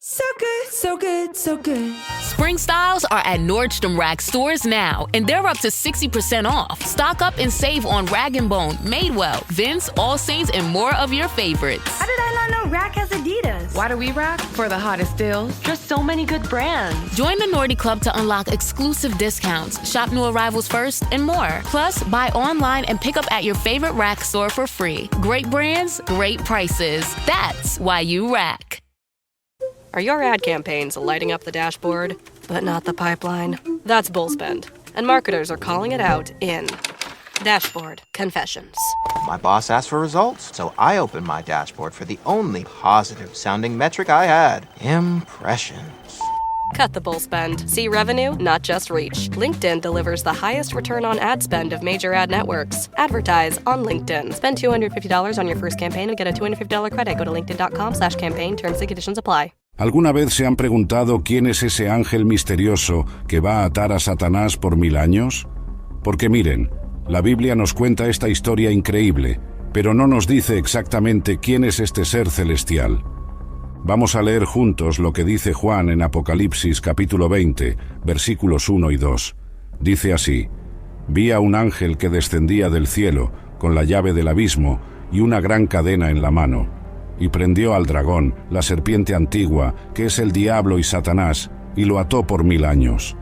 So good, so good, so good. Spring styles are at Nordstrom Rack stores now, and they're up to 60% off. Stock up and save on Rag & Bone, Madewell, Vince, All Saints, and more of your favorites. How did I not know Rack has Adidas? Why do we rack? For the hottest deals. Just so many good brands. Join the Nordy Club to unlock exclusive discounts, shop new arrivals first, and more. Plus, buy online and pick up at your favorite Rack store for free. Great brands, great prices. That's why you rack. Are your ad campaigns lighting up the dashboard, but not the pipeline? That's Bullspend, and marketers are calling it out in Dashboard Confessions. My boss asked for results, so I opened my dashboard for the only positive-sounding metric I had: impressions. Cut the bull spend. See revenue, not just reach. LinkedIn delivers the highest return on ad spend of major ad networks. Advertise on LinkedIn. Spend $250 on your first campaign and get a $250 credit. Go to linkedin.com/campaign. Terms and conditions apply. ¿Alguna vez se han preguntado quién es ese ángel misterioso que va a atar a Satanás por 1000 años? Porque miren, la Biblia nos cuenta esta historia increíble, pero no nos dice exactamente quién es este ser celestial. Vamos a leer juntos lo que dice Juan en Apocalipsis capítulo 20, versículos 1 y 2. Dice así: Vi a un ángel que descendía del cielo, con la llave del abismo y una gran cadena en la mano. Y prendió al dragón, la serpiente antigua, que es el diablo y Satanás, y lo ató por 1000 años.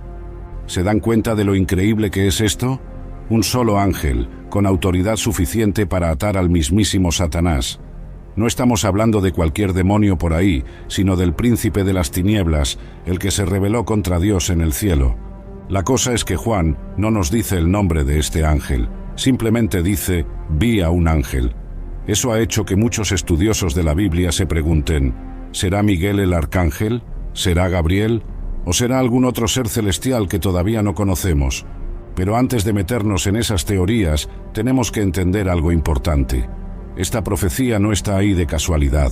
¿Se dan cuenta de lo increíble que es esto? Un solo ángel, con autoridad suficiente para atar al mismísimo Satanás. No estamos hablando de cualquier demonio por ahí, sino del príncipe de las tinieblas, el que se rebeló contra Dios en el cielo. La cosa es que Juan no nos dice el nombre de este ángel, simplemente dice: vi a un ángel. Eso ha hecho que muchos estudiosos de la Biblia se pregunten: ¿será Miguel el arcángel? ¿Será Gabriel? ¿O será algún otro ser celestial que todavía no conocemos? Pero antes de meternos en esas teorías, tenemos que entender algo importante. Esta profecía no está ahí de casualidad.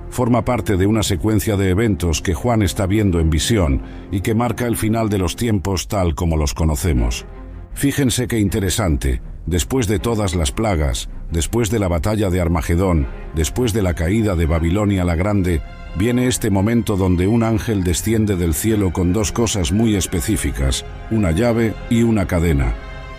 Forma parte de una secuencia de eventos que Juan está viendo en visión y que marca el final de los tiempos tal como los conocemos. Fíjense qué interesante. Después de todas las plagas, después de la batalla de Armagedón, después de la caída de Babilonia la Grande, viene este momento donde un ángel desciende del cielo con dos cosas muy específicas: una llave y una cadena.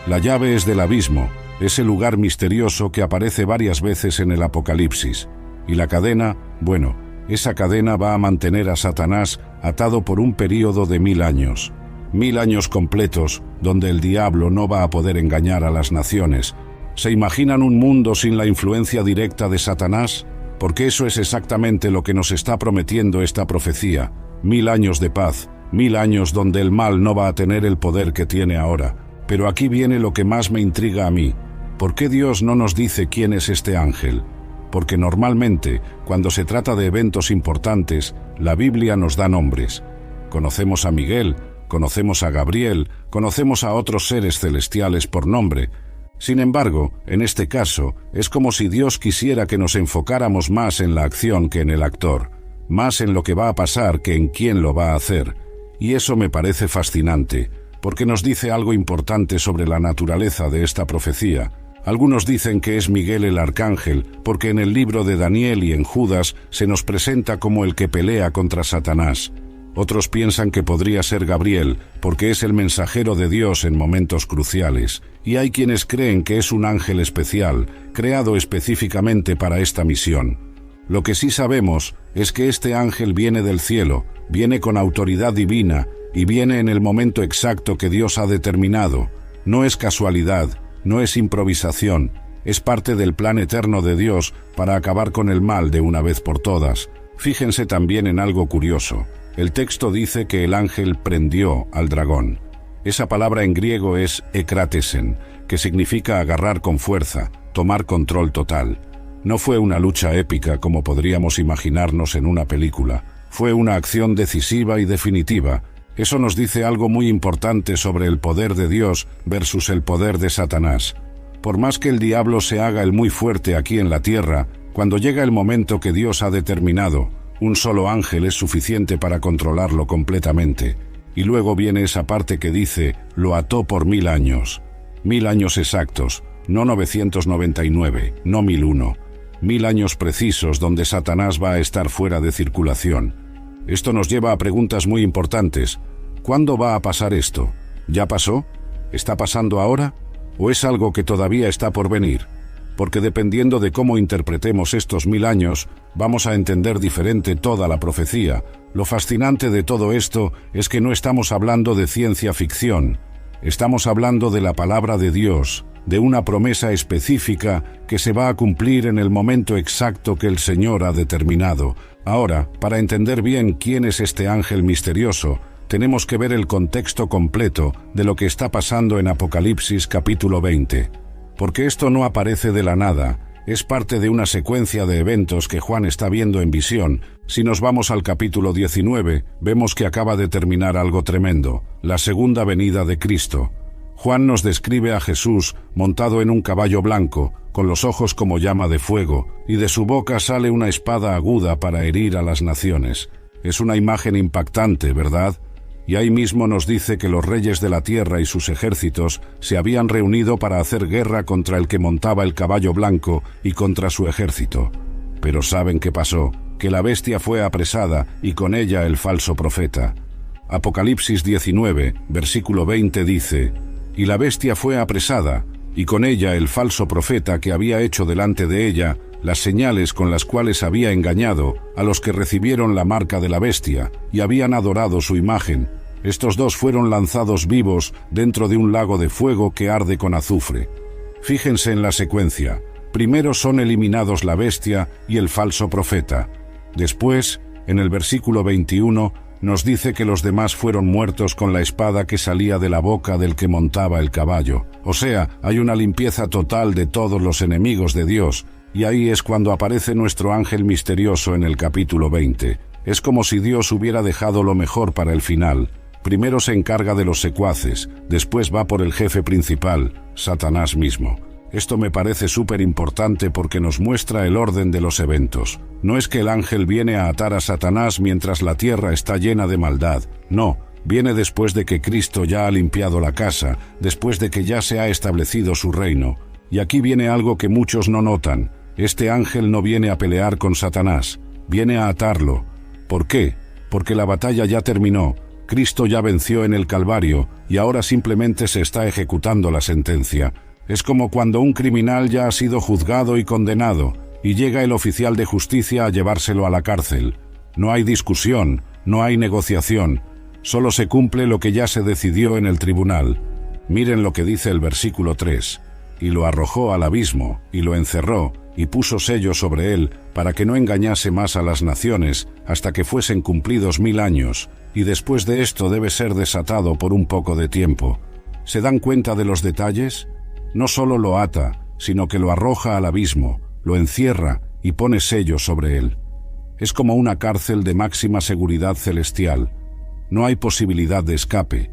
La llave es del abismo, ese lugar misterioso que aparece varias veces en el Apocalipsis. Y la cadena, bueno, esa cadena va a mantener a Satanás atado por un período de 1000 años. 1000 años completos, donde el diablo no va a poder engañar a las naciones. ¿Se imaginan un mundo sin la influencia directa de Satanás? Porque eso es exactamente lo que nos está prometiendo esta profecía. 1000 años de paz, 1000 años donde el mal no va a tener el poder que tiene ahora. Pero aquí viene lo que más me intriga a mí. ¿Por qué Dios no nos dice quién es este ángel? Porque normalmente, cuando se trata de eventos importantes, la Biblia nos da nombres. Conocemos a Miguel, conocemos a Gabriel, conocemos a otros seres celestiales por nombre. Sin embargo, en este caso, es como si Dios quisiera que nos enfocáramos más en la acción que en el actor, más en lo que va a pasar que en quién lo va a hacer. Y eso me parece fascinante, porque nos dice algo importante sobre la naturaleza de esta profecía. Algunos dicen que es Miguel el arcángel, porque en el libro de Daniel y en Judas se nos presenta como el que pelea contra Satanás. Otros piensan que podría ser Gabriel, porque es el mensajero de Dios en momentos cruciales. Y hay quienes creen que es un ángel especial, creado específicamente para esta misión. Lo que sí sabemos es que este ángel viene del cielo, viene con autoridad divina, y viene en el momento exacto que Dios ha determinado. No es casualidad, no es improvisación, es parte del plan eterno de Dios para acabar con el mal de una vez por todas. Fíjense también en algo curioso. El texto dice que el ángel prendió al dragón. Esa palabra en griego es ekratesen, que significa agarrar con fuerza, tomar control total. No fue una lucha épica como podríamos imaginarnos en una película. Fue una acción decisiva y definitiva. Eso nos dice algo muy importante sobre el poder de Dios versus el poder de Satanás. Por más que el diablo se haga el muy fuerte aquí en la tierra, cuando llega el momento que Dios ha determinado, un solo ángel es suficiente para controlarlo completamente. Y luego viene esa parte que dice: lo ató por 1000 años. 1000 años exactos, no 999, no 1001. 1000 años precisos donde Satanás va a estar fuera de circulación. Esto nos lleva a preguntas muy importantes. ¿Cuándo va a pasar esto? ¿Ya pasó? ¿Está pasando ahora? ¿O es algo que todavía está por venir? Porque dependiendo de cómo interpretemos estos 1000 años, vamos a entender diferente toda la profecía. Lo fascinante de todo esto es que no estamos hablando de ciencia ficción. Estamos hablando de la palabra de Dios, de una promesa específica que se va a cumplir en el momento exacto que el Señor ha determinado. Ahora, para entender bien quién es este ángel misterioso, tenemos que ver el contexto completo de lo que está pasando en Apocalipsis capítulo 20. Porque esto no aparece de la nada, es parte de una secuencia de eventos que Juan está viendo en visión. Si nos vamos al capítulo 19, vemos que acaba de terminar algo tremendo, la segunda venida de Cristo. Juan nos describe a Jesús montado en un caballo blanco, con los ojos como llama de fuego, y de su boca sale una espada aguda para herir a las naciones. Es una imagen impactante, ¿verdad? Y ahí mismo nos dice que los reyes de la tierra y sus ejércitos se habían reunido para hacer guerra contra el que montaba el caballo blanco y contra su ejército. Pero ¿saben qué pasó? Que la bestia fue apresada y con ella el falso profeta. Apocalipsis 19, versículo 20 dice: «Y la bestia fue apresada, y con ella el falso profeta que había hecho delante de ella las señales con las cuales había engañado a los que recibieron la marca de la bestia y habían adorado su imagen. Estos dos fueron lanzados vivos dentro de un lago de fuego que arde con azufre». Fíjense en la secuencia. Primero son eliminados la bestia y el falso profeta. Después, en el versículo 21, nos dice que los demás fueron muertos con la espada que salía de la boca del que montaba el caballo. O sea, hay una limpieza total de todos los enemigos de Dios. Y ahí es cuando aparece nuestro ángel misterioso en el capítulo 20. Es como si Dios hubiera dejado lo mejor para el final. Primero se encarga de los secuaces, después va por el jefe principal, Satanás mismo. Esto me parece súper importante porque nos muestra el orden de los eventos. No es que el ángel viene a atar a Satanás mientras la tierra está llena de maldad. No, viene después de que Cristo ya ha limpiado la casa, después de que ya se ha establecido su reino. Y aquí viene algo que muchos no notan. Este ángel no viene a pelear con Satanás, viene a atarlo. ¿Por qué? Porque la batalla ya terminó, Cristo ya venció en el Calvario y ahora simplemente se está ejecutando la sentencia. Es como cuando un criminal ya ha sido juzgado y condenado, y llega el oficial de justicia a llevárselo a la cárcel. No hay discusión, no hay negociación, solo se cumple lo que ya se decidió en el tribunal. Miren lo que dice el versículo 3. «Y lo arrojó al abismo, y lo encerró, y puso sello sobre él, para que no engañase más a las naciones, hasta que fuesen cumplidos 1000 años, y después de esto debe ser desatado por un poco de tiempo». ¿Se dan cuenta de los detalles? No solo lo ata, sino que lo arroja al abismo, lo encierra y pone sello sobre él. Es como una cárcel de máxima seguridad celestial. No hay posibilidad de escape.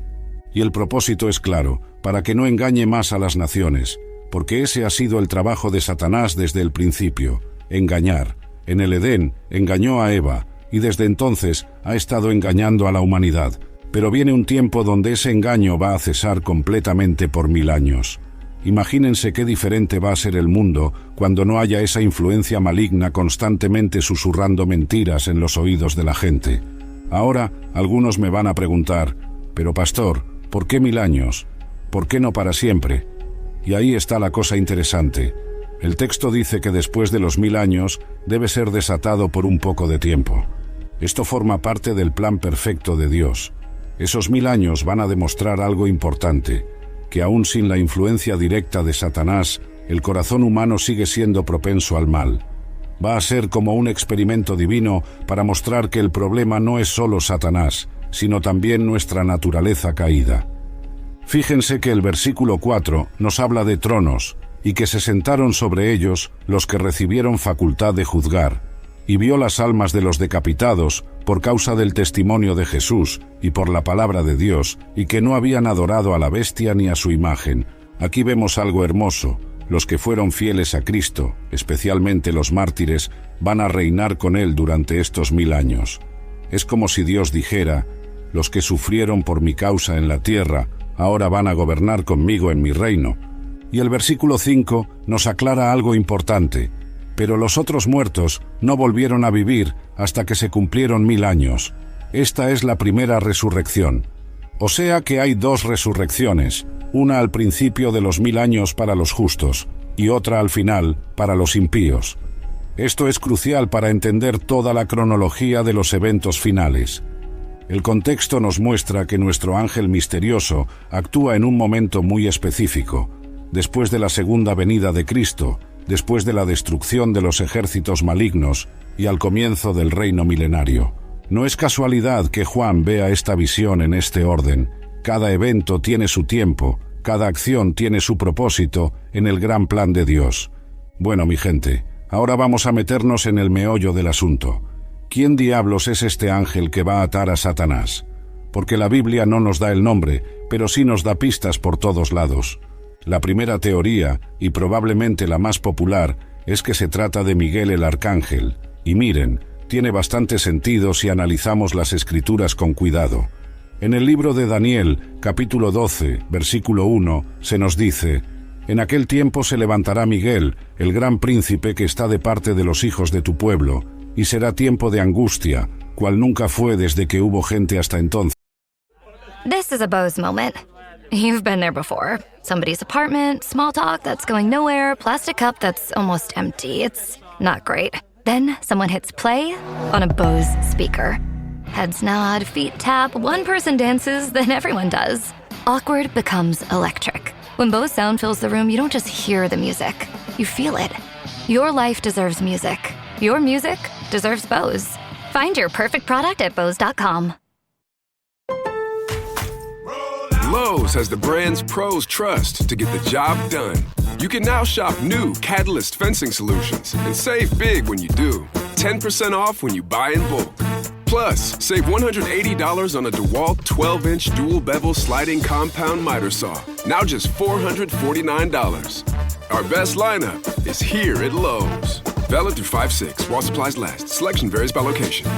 Y el propósito es claro, para que no engañe más a las naciones, porque ese ha sido el trabajo de Satanás desde el principio, engañar. En el Edén engañó a Eva, y desde entonces ha estado engañando a la humanidad. Pero viene un tiempo donde ese engaño va a cesar completamente por 1000 años. Imagínense qué diferente va a ser el mundo cuando no haya esa influencia maligna constantemente susurrando mentiras en los oídos de la gente. Ahora, algunos me van a preguntar, pero pastor, ¿por qué 1000 años? ¿Por qué no para siempre? Y ahí está la cosa interesante. El texto dice que después de los 1000 años debe ser desatado por un poco de tiempo. Esto forma parte del plan perfecto de Dios. Esos 1000 años van a demostrar algo importante, que aún sin la influencia directa de Satanás, el corazón humano sigue siendo propenso al mal. Va a ser como un experimento divino para mostrar que el problema no es solo Satanás, sino también nuestra naturaleza caída. Fíjense que el versículo 4 nos habla de tronos, y que se sentaron sobre ellos los que recibieron facultad de juzgar, y vio las almas de los decapitados por causa del testimonio de Jesús y por la palabra de Dios, y que no habían adorado a la bestia ni a su imagen. Aquí vemos algo hermoso. Los que fueron fieles a Cristo, especialmente los mártires, van a reinar con Él durante estos 1000 años. Es como si Dios dijera, los que sufrieron por mi causa en la tierra, ahora van a gobernar conmigo en mi reino. Y el versículo 5 nos aclara algo importante. pero los otros muertos no volvieron a vivir hasta que se cumplieron 1000 años. Esta es la primera resurrección. O sea que hay 2 resurrecciones, una al principio de los 1000 años para los justos y otra al final para los impíos. Esto es crucial para entender toda la cronología de los eventos finales. El contexto nos muestra que nuestro ángel misterioso actúa en un momento muy específico, después de la segunda venida de Cristo, después de la destrucción de los ejércitos malignos y al comienzo del reino milenario. No es casualidad que Juan vea esta visión en este orden. Cada evento tiene su tiempo, cada acción tiene su propósito en el gran plan de Dios. Bueno, mi gente, ahora vamos a meternos en el meollo del asunto. ¿Quién diablos es este ángel que va a atar a Satanás? Porque la Biblia no nos da el nombre, pero sí nos da pistas por todos lados. La primera teoría, y probablemente la más popular, es que se trata de Miguel el Arcángel. Y miren, tiene bastante sentido si analizamos las Escrituras con cuidado. En el libro de Daniel, capítulo 12, versículo 1, se nos dice: «En aquel tiempo se levantará Miguel, el gran príncipe que está de parte de los hijos de tu pueblo, y será tiempo de angustia, cual nunca fue desde que hubo gente hasta entonces». This is a Bose moment. You've been there before. Somebody's apartment, small talk that's going nowhere, plastic cup that's almost empty. It's not great. Then someone hits play on a Bose speaker. Heads nod, feet tap, one person dances, then everyone does. Awkward becomes electric. When Bose sound fills the room, you don't just hear the music, you feel it. Your life deserves music. Your music deserves Bose. Find your perfect product at Bose.com. Lowe's has the brands pros trust to get the job done. You can now shop new Catalyst fencing solutions and save big when you do. 10% off when you buy in bulk. Plus, save $180 on a DeWalt 12-inch dual-bevel sliding compound miter saw. Now just $449. Our best lineup is here at Lowe's. Valid through 5/6 while supplies last. Selection varies by location.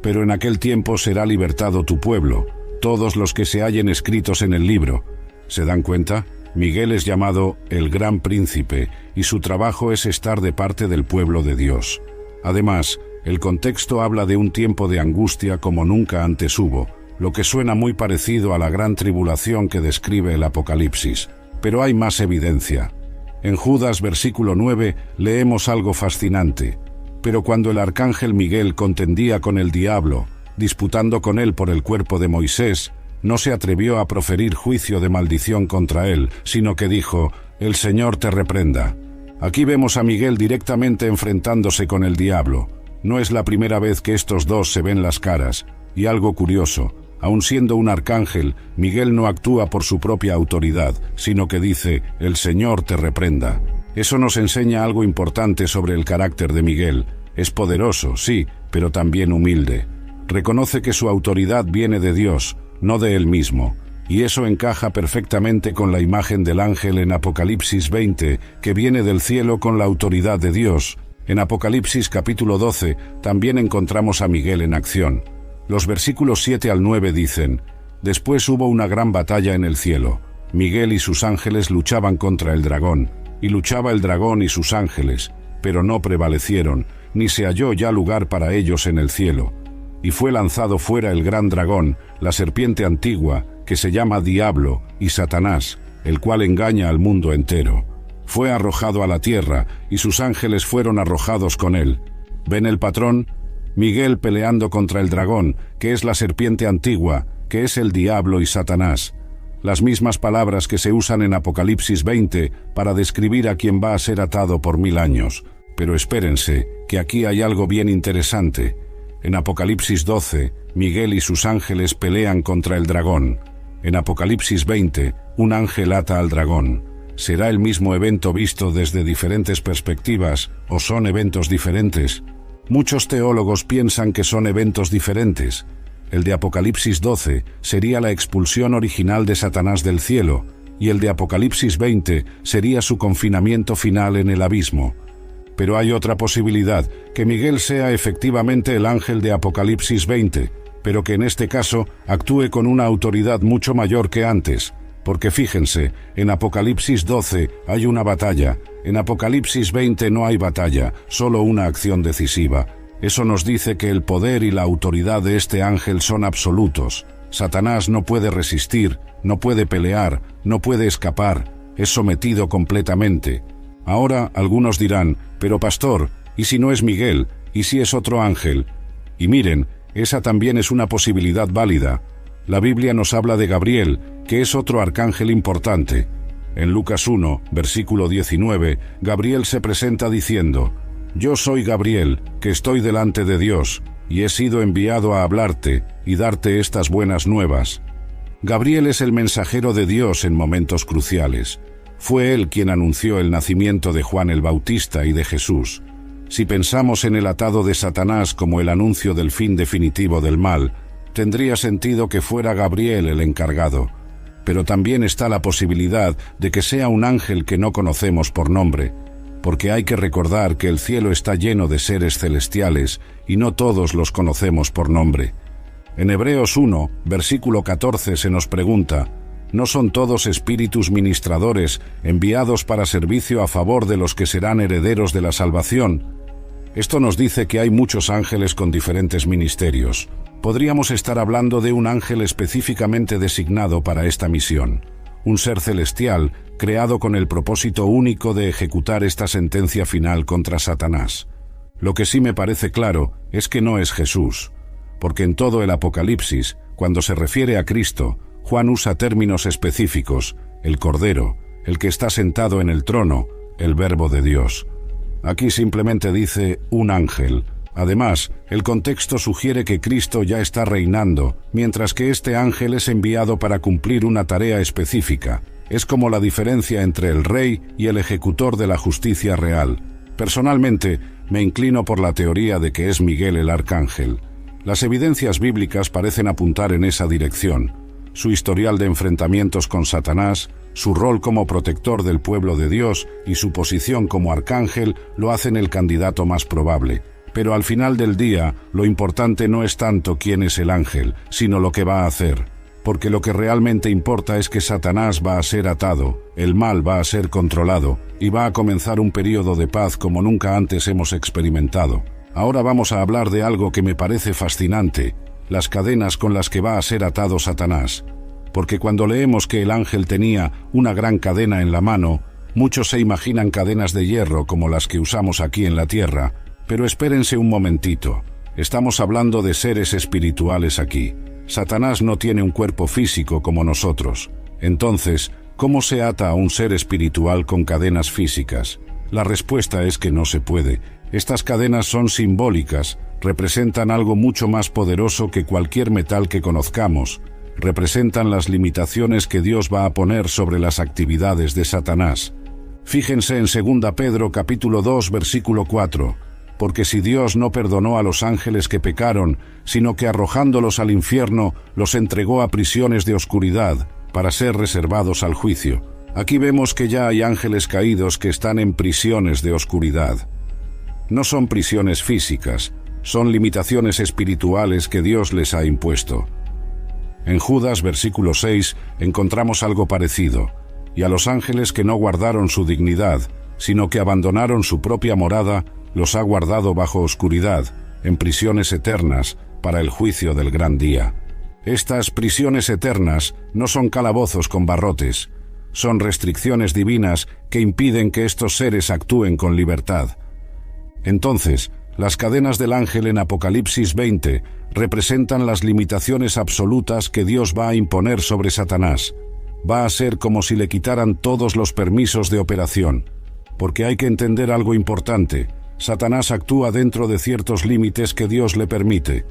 Pero en aquel tiempo será libertado tu pueblo, todos los que se hallen escritos en el libro. ¿Se dan cuenta? Miguel es llamado el Gran Príncipe y su trabajo es estar de parte del pueblo de Dios. Además, el contexto habla de un tiempo de angustia como nunca antes hubo, lo que suena muy parecido a la gran tribulación que describe el Apocalipsis. Pero hay más evidencia. En Judas, versículo 9, leemos algo fascinante. Pero cuando el arcángel Miguel contendía con el diablo, disputando con él por el cuerpo de Moisés, no se atrevió a proferir juicio de maldición contra él, sino que dijo: «El Señor te reprenda». Aquí vemos a Miguel directamente enfrentándose con el diablo. No es la primera vez que estos dos se ven las caras. Y algo curioso, aun siendo un arcángel, Miguel no actúa por su propia autoridad, sino que dice: «El Señor te reprenda». Eso nos enseña algo importante sobre el carácter de Miguel. Es poderoso, sí, pero también humilde. Reconoce que su autoridad viene de Dios, no de él mismo. Y eso encaja perfectamente con la imagen del ángel en Apocalipsis 20, que viene del cielo con la autoridad de Dios. En Apocalipsis capítulo 12 también encontramos a Miguel en acción. Los versículos 7 al 9 dicen: «Después hubo una gran batalla en el cielo. Miguel y sus ángeles luchaban contra el dragón. Y luchaba el dragón y sus ángeles, pero no prevalecieron, ni se halló ya lugar para ellos en el cielo. Y fue lanzado fuera el gran dragón, la serpiente antigua, que se llama Diablo y Satanás, el cual engaña al mundo entero. Fue arrojado a la tierra, y sus ángeles fueron arrojados con él». ¿Ven el patrón? Miguel peleando contra el dragón, que es la serpiente antigua, que es el diablo y Satanás. Las mismas palabras que se usan en Apocalipsis 20 para describir a quien va a ser atado por 1000 años. Pero espérense, que aquí hay algo bien interesante. En Apocalipsis 12, Miguel y sus ángeles pelean contra el dragón. En Apocalipsis 20, un ángel ata al dragón. ¿Será el mismo evento visto desde diferentes perspectivas o son eventos diferentes? Muchos teólogos piensan que son eventos diferentes. El de Apocalipsis 12 sería la expulsión original de Satanás del cielo, y el de Apocalipsis 20 sería su confinamiento final en el abismo. Pero hay otra posibilidad, que Miguel sea efectivamente el ángel de Apocalipsis 20, pero que en este caso actúe con una autoridad mucho mayor que antes. Porque fíjense, en Apocalipsis 12 hay una batalla, en Apocalipsis 20 no hay batalla, solo una acción decisiva. Eso nos dice que el poder y la autoridad de este ángel son absolutos. Satanás no puede resistir, no puede pelear, no puede escapar, es sometido completamente. Ahora algunos dirán, pero pastor, ¿y si no es Miguel? ¿Y si es otro ángel? Y miren, esa también es una posibilidad válida. La Biblia nos habla de Gabriel, que es otro arcángel importante. En Lucas 1, versículo 19, Gabriel se presenta diciendo, «Yo soy Gabriel, que estoy delante de Dios, y he sido enviado a hablarte y darte estas buenas nuevas». Gabriel es el mensajero de Dios en momentos cruciales. Fue él quien anunció el nacimiento de Juan el Bautista y de Jesús. Si pensamos en el atado de Satanás como el anuncio del fin definitivo del mal, tendría sentido que fuera Gabriel el encargado. Pero también está la posibilidad de que sea un ángel que no conocemos por nombre, porque hay que recordar que el cielo está lleno de seres celestiales y no todos los conocemos por nombre. En Hebreos 1, versículo 14 se nos pregunta, ¿no son todos espíritus ministradores enviados para servicio a favor de los que serán herederos de la salvación? Esto nos dice que hay muchos ángeles con diferentes ministerios. Podríamos estar hablando de un ángel específicamente designado para esta misión, un ser celestial creado con el propósito único de ejecutar esta sentencia final contra Satanás. Lo que sí me parece claro es que no es Jesús, porque en todo el Apocalipsis, cuando se refiere a Cristo, Juan usa términos específicos, el Cordero, el que está sentado en el trono, el Verbo de Dios. Aquí simplemente dice un ángel. Además, el contexto sugiere que Cristo ya está reinando, mientras que este ángel es enviado para cumplir una tarea específica. Es como la diferencia entre el rey y el ejecutor de la justicia real. Personalmente, me inclino por la teoría de que es Miguel el arcángel. Las evidencias bíblicas parecen apuntar en esa dirección. Su historial de enfrentamientos con Satanás, su rol como protector del pueblo de Dios y su posición como arcángel lo hacen el candidato más probable. Pero al final del día, lo importante no es tanto quién es el ángel, sino lo que va a hacer. Porque lo que realmente importa es que Satanás va a ser atado, el mal va a ser controlado, y va a comenzar un período de paz como nunca antes hemos experimentado. Ahora vamos a hablar de algo que me parece fascinante, las cadenas con las que va a ser atado Satanás. Porque cuando leemos que el ángel tenía una gran cadena en la mano, muchos se imaginan cadenas de hierro como las que usamos aquí en la tierra. Pero espérense un momentito, estamos hablando de seres espirituales aquí. Satanás no tiene un cuerpo físico como nosotros. Entonces, ¿cómo se ata a un ser espiritual con cadenas físicas? La respuesta es que no se puede. Estas cadenas son simbólicas, representan algo mucho más poderoso que cualquier metal que conozcamos. Representan las limitaciones que Dios va a poner sobre las actividades de Satanás. Fíjense en 2 Pedro capítulo 2 versículo 4. Porque si Dios no perdonó a los ángeles que pecaron, sino que arrojándolos al infierno, los entregó a prisiones de oscuridad, para ser reservados al juicio. Aquí vemos que ya hay ángeles caídos que están en prisiones de oscuridad. No son prisiones físicas, son limitaciones espirituales que Dios les ha impuesto. En Judas, versículo 6, encontramos algo parecido. Y a los ángeles que no guardaron su dignidad, sino que abandonaron su propia morada, los ha guardado bajo oscuridad, en prisiones eternas, para el juicio del gran día. Estas prisiones eternas no son calabozos con barrotes, son restricciones divinas que impiden que estos seres actúen con libertad. Entonces, las cadenas del ángel en Apocalipsis 20 representan las limitaciones absolutas que Dios va a imponer sobre Satanás. Va a ser como si le quitaran todos los permisos de operación, porque hay que entender algo importante. Satanás actúa dentro de ciertos límites que Dios le permite.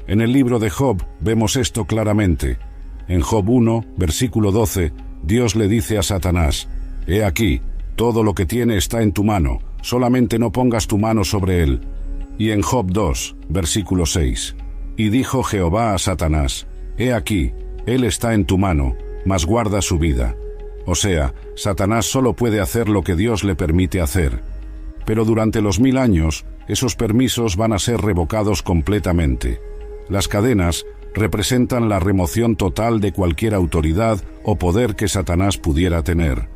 En el libro de Job vemos esto claramente. En Job 1, versículo 12, Dios le dice a Satanás, «He aquí, todo lo que tiene está en tu mano, solamente no pongas tu mano sobre él». Y en Job 2, versículo 6, «Y dijo Jehová a Satanás, «He aquí, él está en tu mano, mas guarda su vida». O sea, Satanás solo puede hacer lo que Dios le permite hacer. Pero durante los 1000 años, esos permisos van a ser revocados completamente. Las cadenas representan la remoción total de cualquier autoridad o poder que Satanás pudiera tener.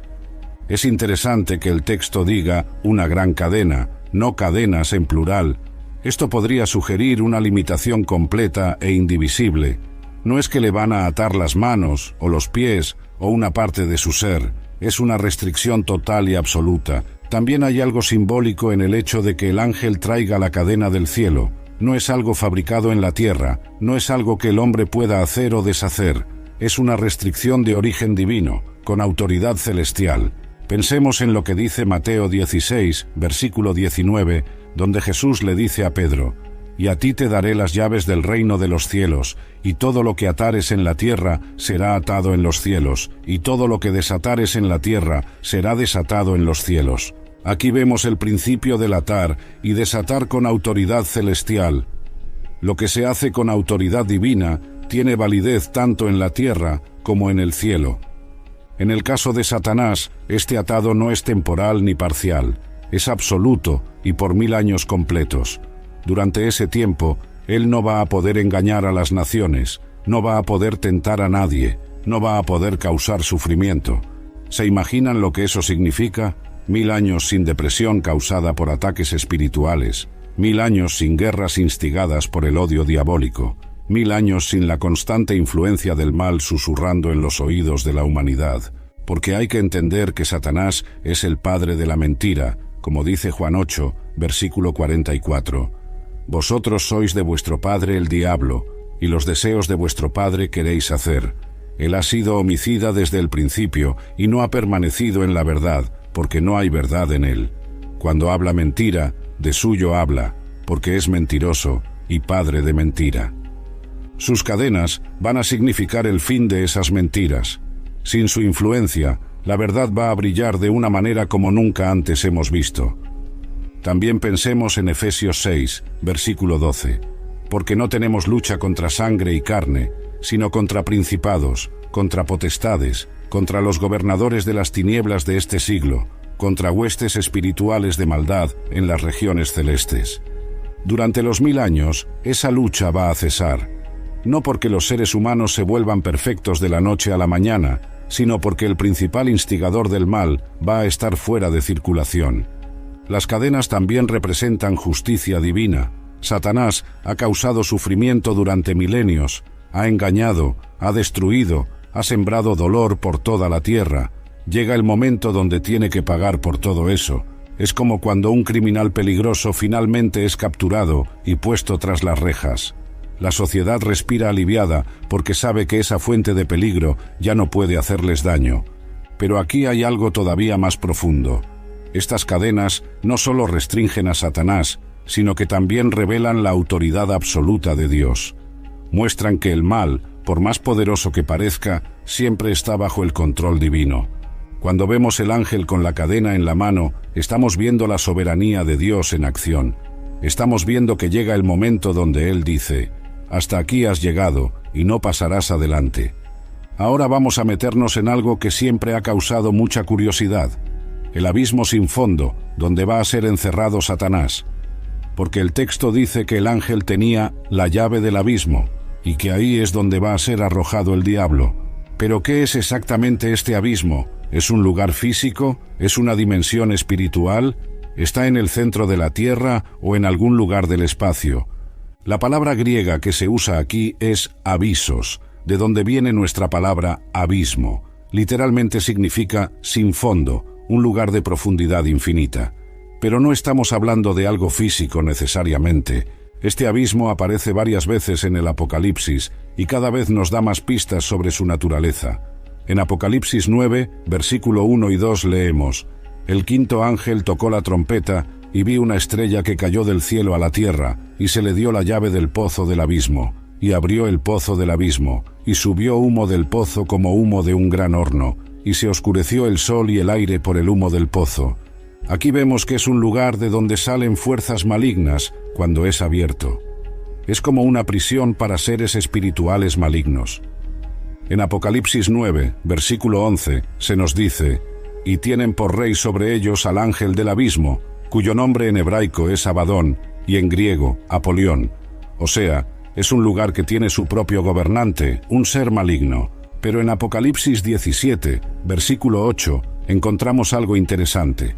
Es interesante que el texto diga una gran cadena, no cadenas en plural. Esto podría sugerir una limitación completa e indivisible. No es que le van a atar las manos o los pies o una parte de su ser. Es una restricción total y absoluta. También hay algo simbólico en el hecho de que el ángel traiga la cadena del cielo. No es algo fabricado en la tierra, no es algo que el hombre pueda hacer o deshacer. Es una restricción de origen divino, con autoridad celestial. Pensemos en lo que dice Mateo 16, versículo 19, donde Jesús le dice a Pedro: «Y a ti te daré las llaves del reino de los cielos, y todo lo que atares en la tierra será atado en los cielos, y todo lo que desatares en la tierra será desatado en los cielos». Aquí vemos el principio del atar y desatar con autoridad celestial. Lo que se hace con autoridad divina tiene validez tanto en la tierra como en el cielo. En el caso de Satanás, este atado no es temporal ni parcial, es absoluto y por 1000 años completos. Durante ese tiempo, él no va a poder engañar a las naciones, no va a poder tentar a nadie, no va a poder causar sufrimiento. ¿Se imaginan lo que eso significa? 1000 años sin depresión causada por ataques espirituales, 1000 años sin guerras instigadas por el odio diabólico, 1000 años sin la constante influencia del mal susurrando en los oídos de la humanidad, porque hay que entender que Satanás es el padre de la mentira, como dice Juan 8, versículo 44. Vosotros sois de vuestro padre el diablo, y los deseos de vuestro padre queréis hacer. Él ha sido homicida desde el principio y no ha permanecido en la verdad, porque no hay verdad en él. Cuando habla mentira, de suyo habla, porque es mentiroso y padre de mentira. Sus cadenas van a significar el fin de esas mentiras. Sin su influencia, la verdad va a brillar de una manera como nunca antes hemos visto. También pensemos en Efesios 6, versículo 12. Porque no tenemos lucha contra sangre y carne, sino contra principados, contra potestades, contra los gobernadores de las tinieblas de este siglo, contra huestes espirituales de maldad en las regiones celestes. Durante los 1000 años, esa lucha va a cesar, no porque los seres humanos se vuelvan perfectos de la noche a la mañana, sino porque el principal instigador del mal va a estar fuera de circulación. Las cadenas también representan justicia divina. Satanás ha causado sufrimiento durante milenios, ha engañado, ha destruido, ha sembrado dolor por toda la tierra. Llega el momento donde tiene que pagar por todo eso. Es como cuando un criminal peligroso finalmente es capturado y puesto tras las rejas. La sociedad respira aliviada porque sabe que esa fuente de peligro ya no puede hacerles daño. Pero aquí hay algo todavía más profundo. Estas cadenas no solo restringen a Satanás, sino que también revelan la autoridad absoluta de Dios. Muestran que el mal, por más poderoso que parezca, siempre está bajo el control divino. Cuando vemos el ángel con la cadena en la mano, estamos viendo la soberanía de Dios en acción. Estamos viendo que llega el momento donde Él dice: «Hasta aquí has llegado y no pasarás adelante». Ahora vamos a meternos en algo que siempre ha causado mucha curiosidad: el abismo sin fondo, donde va a ser encerrado Satanás. Porque el texto dice que el ángel tenía la llave del abismo, y que ahí es donde va a ser arrojado el diablo. ¿Pero qué es exactamente este abismo? ¿Es un lugar físico? ¿Es una dimensión espiritual? ¿Está en el centro de la tierra o en algún lugar del espacio? La palabra griega que se usa aquí es abisos, de donde viene nuestra palabra abismo. Literalmente significa sin fondo, un lugar de profundidad infinita. Pero no estamos hablando de algo físico necesariamente. Este abismo aparece varias veces en el Apocalipsis y cada vez nos da más pistas sobre su naturaleza. En Apocalipsis 9, versículo 1 y 2 leemos: «El quinto ángel tocó la trompeta y vi una estrella que cayó del cielo a la tierra, y se le dio la llave del pozo del abismo, y abrió el pozo del abismo, y subió humo del pozo como humo de un gran horno, y se oscureció el sol y el aire por el humo del pozo». Aquí vemos que es un lugar de donde salen fuerzas malignas cuando es abierto. Es como una prisión para seres espirituales malignos. En Apocalipsis 9, versículo 11, se nos dice: «Y tienen por rey sobre ellos al ángel del abismo, cuyo nombre en hebraico es Abadón y en griego Apolión». O sea, es un lugar que tiene su propio gobernante, un ser maligno. Pero en Apocalipsis 17, versículo 8, encontramos algo interesante.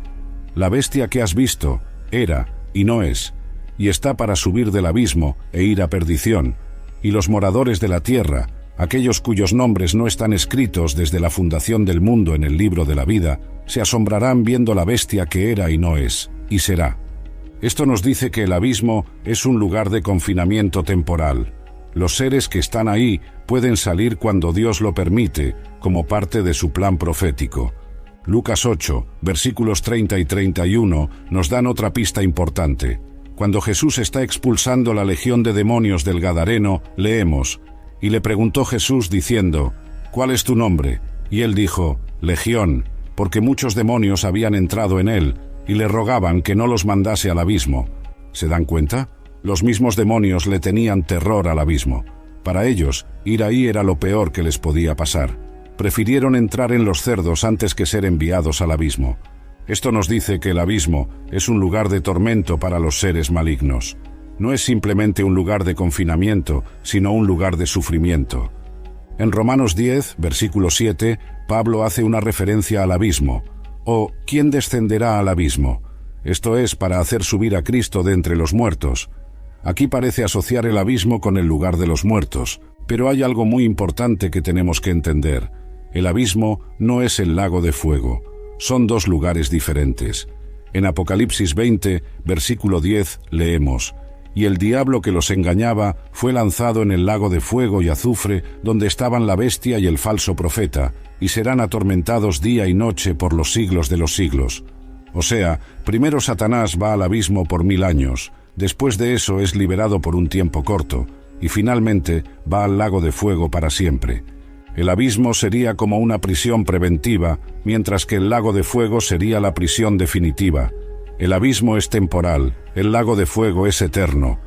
La bestia que has visto era y no es, y está para subir del abismo e ir a perdición. Y los moradores de la tierra, aquellos cuyos nombres no están escritos desde la fundación del mundo en el libro de la vida, se asombrarán viendo la bestia que era y no es, y será. Esto nos dice que el abismo es un lugar de confinamiento temporal. Los seres que están ahí pueden salir cuando Dios lo permite, como parte de su plan profético. Lucas 8, versículos 30 y 31 nos dan otra pista importante. Cuando Jesús está expulsando la legión de demonios del Gadareno, leemos: y le preguntó Jesús diciendo: ¿cuál es tu nombre? Y él dijo: Legión, porque muchos demonios habían entrado en él, y le rogaban que no los mandase al abismo. ¿Se dan cuenta? Los mismos demonios le tenían terror al abismo. Para ellos, ir ahí era lo peor que les podía pasar. Prefirieron entrar en los cerdos antes que ser enviados al abismo. Esto nos dice que el abismo es un lugar de tormento para los seres malignos. No es simplemente un lugar de confinamiento, sino un lugar de sufrimiento. En Romanos 10, versículo 7, Pablo hace una referencia al abismo. O, ¿quién descenderá al abismo? Esto es para hacer subir a Cristo de entre los muertos. Aquí parece asociar el abismo con el lugar de los muertos, pero hay algo muy importante que tenemos que entender. El abismo no es el lago de fuego. Son dos lugares diferentes. En Apocalipsis 20, versículo 10, leemos: y el diablo que los engañaba fue lanzado en el lago de fuego y azufre, donde estaban la bestia y el falso profeta, y serán atormentados día y noche por los siglos de los siglos. O sea, primero Satanás va al abismo por 1000 años, después de eso es liberado por un tiempo corto, y finalmente va al lago de fuego para siempre. El abismo sería como una prisión preventiva, mientras que el lago de fuego sería la prisión definitiva. El abismo es temporal, el lago de fuego es eterno.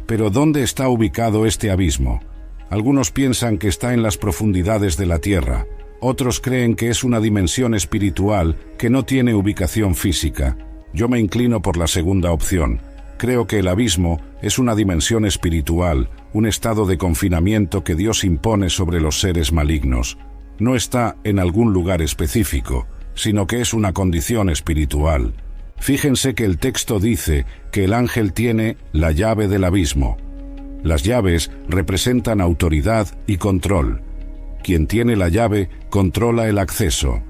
Pero ¿dónde está ubicado este abismo? Algunos piensan que está en las profundidades de la tierra. Otros creen que es una dimensión espiritual que no tiene ubicación física. Yo me inclino por la segunda opción. Creo que el abismo es una dimensión espiritual, un estado de confinamiento que Dios impone sobre los seres malignos. No está en algún lugar específico, sino que es una condición espiritual. Fíjense que el texto dice que el ángel tiene la llave del abismo. Las llaves representan autoridad y control. Quien tiene la llave controla el acceso.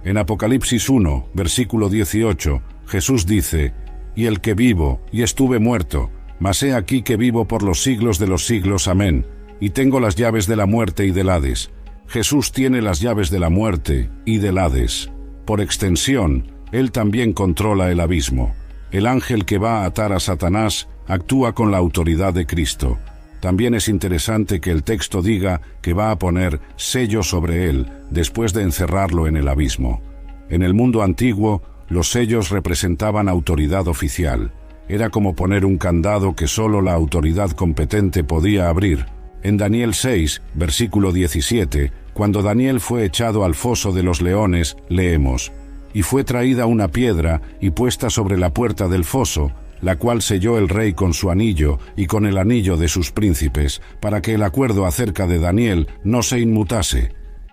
En Apocalipsis 1, versículo 18, Jesús dice: y el que vivo, y estuve muerto, mas he aquí que vivo por los siglos de los siglos, amén, y tengo las llaves de la muerte y del Hades. Jesús tiene las llaves de la muerte y del Hades. Por extensión, Él también controla el abismo. El ángel que va a atar a Satanás actúa con la autoridad de Cristo. También es interesante que el texto diga que va a poner sello sobre él después de encerrarlo en el abismo. En el mundo antiguo, los sellos representaban autoridad oficial. Era como poner un candado que solo la autoridad competente podía abrir. En Daniel 6, versículo 17, cuando Daniel fue echado al foso de los leones, leemos: y fue traída una piedra y puesta sobre la puerta del foso, la cual selló el rey con su anillo y con el anillo de sus príncipes, para que el acuerdo acerca de Daniel no se inmutase.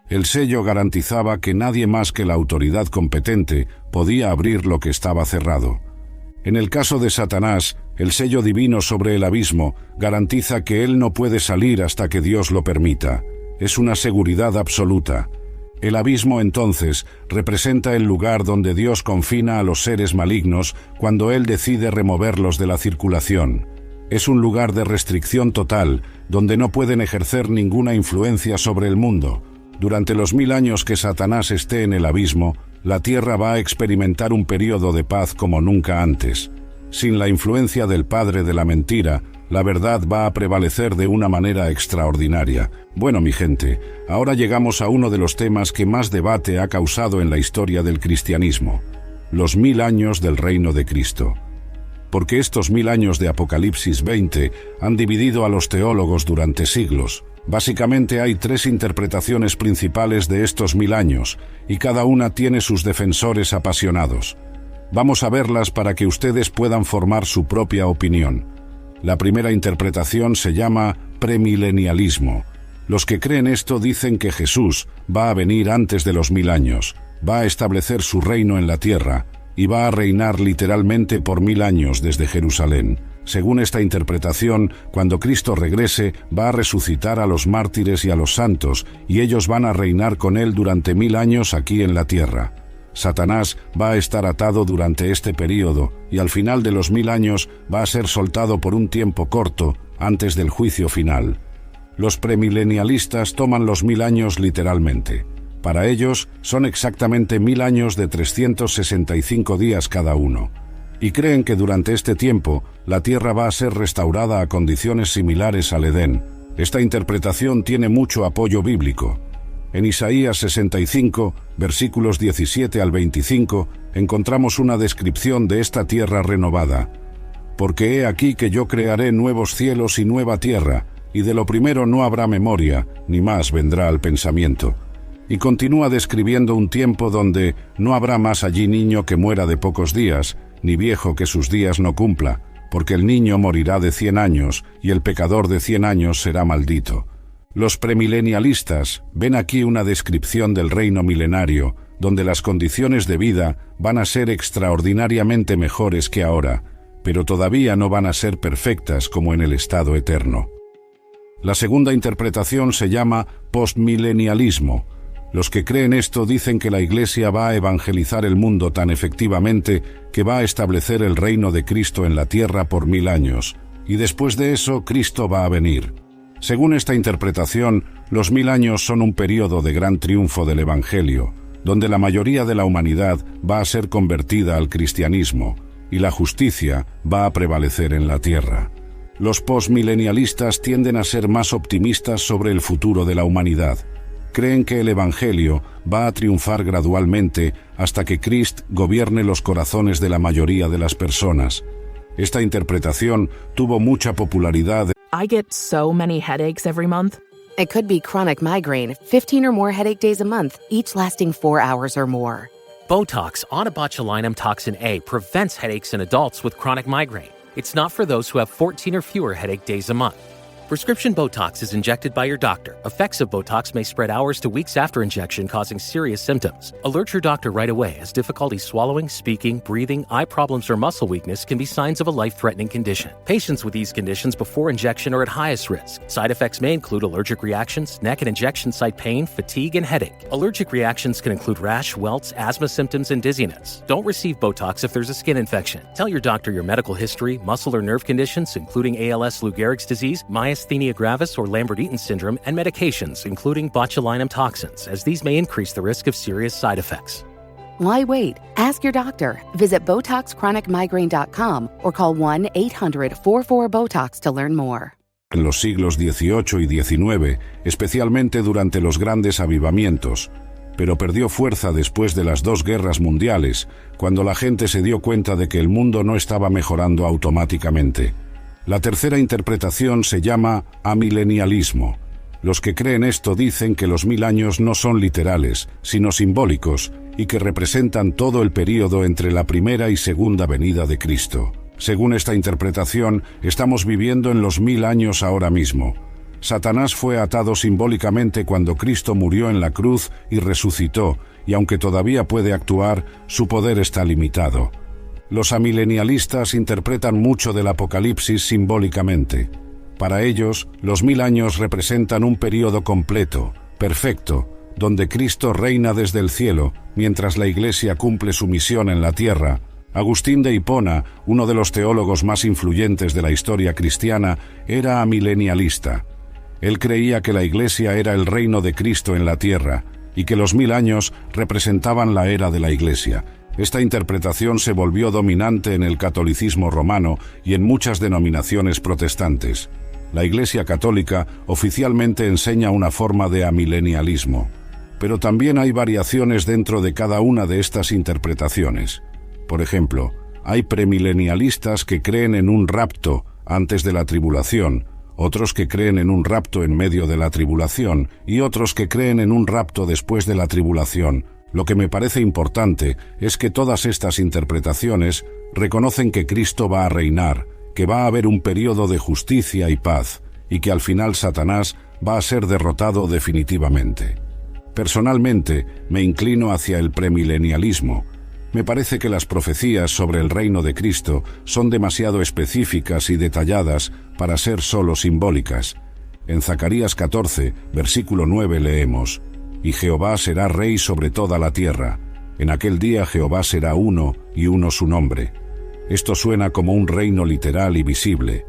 El sello garantizaba que nadie más que la autoridad competente podía abrir lo que estaba cerrado. En el caso de Satanás, el sello divino sobre el abismo garantiza que él no puede salir hasta que Dios lo permita. Es una seguridad absoluta. El abismo, entonces, representa el lugar donde Dios confina a los seres malignos cuando Él decide removerlos de la circulación. Es un lugar de restricción total, donde no pueden ejercer ninguna influencia sobre el mundo. Durante los 1000 años que Satanás esté en el abismo, la tierra va a experimentar un periodo de paz como nunca antes. Sin la influencia del padre de la mentira, la verdad va a prevalecer de una manera extraordinaria. Bueno, mi gente, ahora llegamos a uno de los temas que más debate ha causado en la historia del cristianismo: los 1000 años del reino de Cristo. Porque estos 1000 años de Apocalipsis 20 han dividido a los teólogos durante siglos. Básicamente hay 3 interpretaciones principales de estos 1000 años, y cada una tiene sus defensores apasionados. Vamos a verlas para que ustedes puedan formar su propia opinión. La primera interpretación se llama premilenialismo. Los que creen esto dicen que Jesús va a venir antes de los 1000 años, va a establecer su reino en la tierra y va a reinar literalmente por 1000 años desde Jerusalén. Según esta interpretación, cuando Cristo regrese, va a resucitar a los mártires y a los santos, y ellos van a reinar con él durante 1000 años aquí en la tierra. Satanás va a estar atado durante este período, y al final de los 1000 años va a ser soltado por un tiempo corto, antes del juicio final. Los premilenialistas toman los 1000 años literalmente. Para ellos, son exactamente 1000 años de 365 días cada uno. Y creen que durante este tiempo, la tierra va a ser restaurada a condiciones similares al Edén. Esta interpretación tiene mucho apoyo bíblico. En Isaías 65, versículos 17 al 25, encontramos una descripción de esta tierra renovada. Porque he aquí que yo crearé nuevos cielos y nueva tierra, y de lo primero no habrá memoria, ni más vendrá al pensamiento. Y continúa describiendo un tiempo donde no habrá más allí niño que muera de pocos días, ni viejo que sus días no cumpla, porque el niño morirá de 100 años, y el pecador de 100 años será maldito. Los premilenialistas ven aquí una descripción del reino milenario, donde las condiciones de vida van a ser extraordinariamente mejores que ahora, pero todavía no van a ser perfectas como en el estado eterno. La segunda interpretación se llama postmilenialismo. Los que creen esto dicen que la Iglesia va a evangelizar el mundo tan efectivamente que va a establecer el reino de Cristo en la tierra por 1000 años, y después de eso Cristo va a venir. Según esta interpretación, los 1000 años son un período de gran triunfo del Evangelio, donde la mayoría de la humanidad va a ser convertida al cristianismo, y la justicia va a prevalecer en la tierra. Los postmilenialistas tienden a ser más optimistas sobre el futuro de la humanidad. Creen que el Evangelio va a triunfar gradualmente hasta que Cristo gobierne los corazones de la mayoría de las personas. Esta interpretación tuvo mucha popularidad. I get so many headaches every month. It could be chronic migraine, 15 or more headache days a month, each lasting 4 hours or more. Botox, onabotulinum toxin A, prevents headaches in adults with chronic migraine. It's not for those who have 14 or fewer headache days a month. Prescription Botox is injected by your doctor. Effects of Botox may spread hours to weeks after injection, causing serious symptoms. Alert your doctor right away, as difficulty swallowing, speaking, breathing, eye problems, or muscle weakness can be signs of a life-threatening condition. Patients with these conditions before injection are at highest risk. Side effects may include allergic reactions, neck and injection site pain, fatigue, and headache. Allergic reactions can include rash, welts, asthma symptoms, and dizziness. Don't receive Botox if there's a skin infection. Tell your doctor your medical history, muscle or nerve conditions, including ALS, Lou Gehrig's disease, myasthenia gravis or Lambert-Eaton syndrome, and medications, including botulinum toxins, as these may increase the risk of serious side effects. Why wait? Ask your doctor. Visit BotoxChronicMigraine.com or call 1-800-44-BOTOX to learn more. En los siglos XVIII y XIX, especialmente durante los grandes avivamientos, pero perdió fuerza después de las 2 guerras mundiales, cuando la gente se dio cuenta de que el mundo no estaba mejorando automáticamente. La tercera interpretación se llama amilenialismo. Los que creen esto dicen que los 1000 años no son literales, sino simbólicos, y que representan todo el período entre la primera y segunda venida de Cristo. Según esta interpretación, estamos viviendo en los 1000 años ahora mismo. Satanás fue atado simbólicamente cuando Cristo murió en la cruz y resucitó, y aunque todavía puede actuar, su poder está limitado. Los amilenialistas interpretan mucho del Apocalipsis simbólicamente. Para ellos, los 1000 años representan un período completo, perfecto, donde Cristo reina desde el cielo, mientras la Iglesia cumple su misión en la tierra. Agustín de Hipona, uno de los teólogos más influyentes de la historia cristiana, era amilenialista. Él creía que la Iglesia era el reino de Cristo en la tierra, y que los 1000 años representaban la era de la Iglesia. Esta interpretación se volvió dominante en el catolicismo romano y en muchas denominaciones protestantes. La Iglesia Católica oficialmente enseña una forma de amilenialismo, pero también hay variaciones dentro de cada una de estas interpretaciones. Por ejemplo, hay premilenialistas que creen en un rapto antes de la tribulación, otros que creen en un rapto en medio de la tribulación y otros que creen en un rapto después de la tribulación. Lo que me parece importante es que todas estas interpretaciones reconocen que Cristo va a reinar que va a haber un periodo de justicia y paz, y que al final Satanás va a ser derrotado definitivamente. Personalmente, me inclino hacia el premilenialismo. Me parece que las profecías sobre el reino de Cristo son demasiado específicas y detalladas para ser solo simbólicas. En Zacarías 14, versículo 9 leemos: «Y Jehová será rey sobre toda la tierra. En aquel día Jehová será uno, y uno su nombre». Esto suena como un reino literal y visible.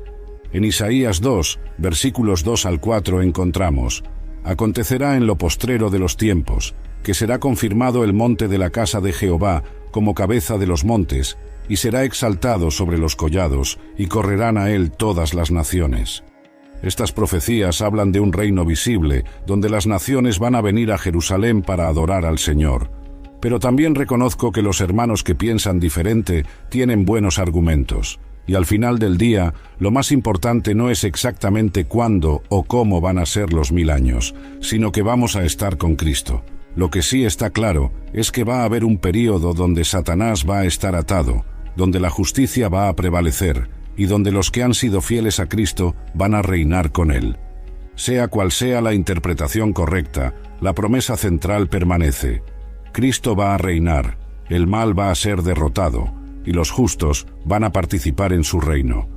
En Isaías 2, versículos 2 al 4 encontramos: «Acontecerá en lo postrero de los tiempos, que será confirmado el monte de la casa de Jehová como cabeza de los montes, y será exaltado sobre los collados, y correrán a él todas las naciones». Estas profecías hablan de un reino visible, donde las naciones van a venir a Jerusalén para adorar al Señor. Pero también reconozco que los hermanos que piensan diferente tienen buenos argumentos. Y al final del día, lo más importante no es exactamente cuándo o cómo van a ser los 1000 años, sino que vamos a estar con Cristo. Lo que sí está claro es que va a haber un período donde Satanás va a estar atado, donde la justicia va a prevalecer, y donde los que han sido fieles a Cristo van a reinar con Él. Sea cual sea la interpretación correcta, la promesa central permanece. Cristo va a reinar, el mal va a ser derrotado, y los justos van a participar en su reino.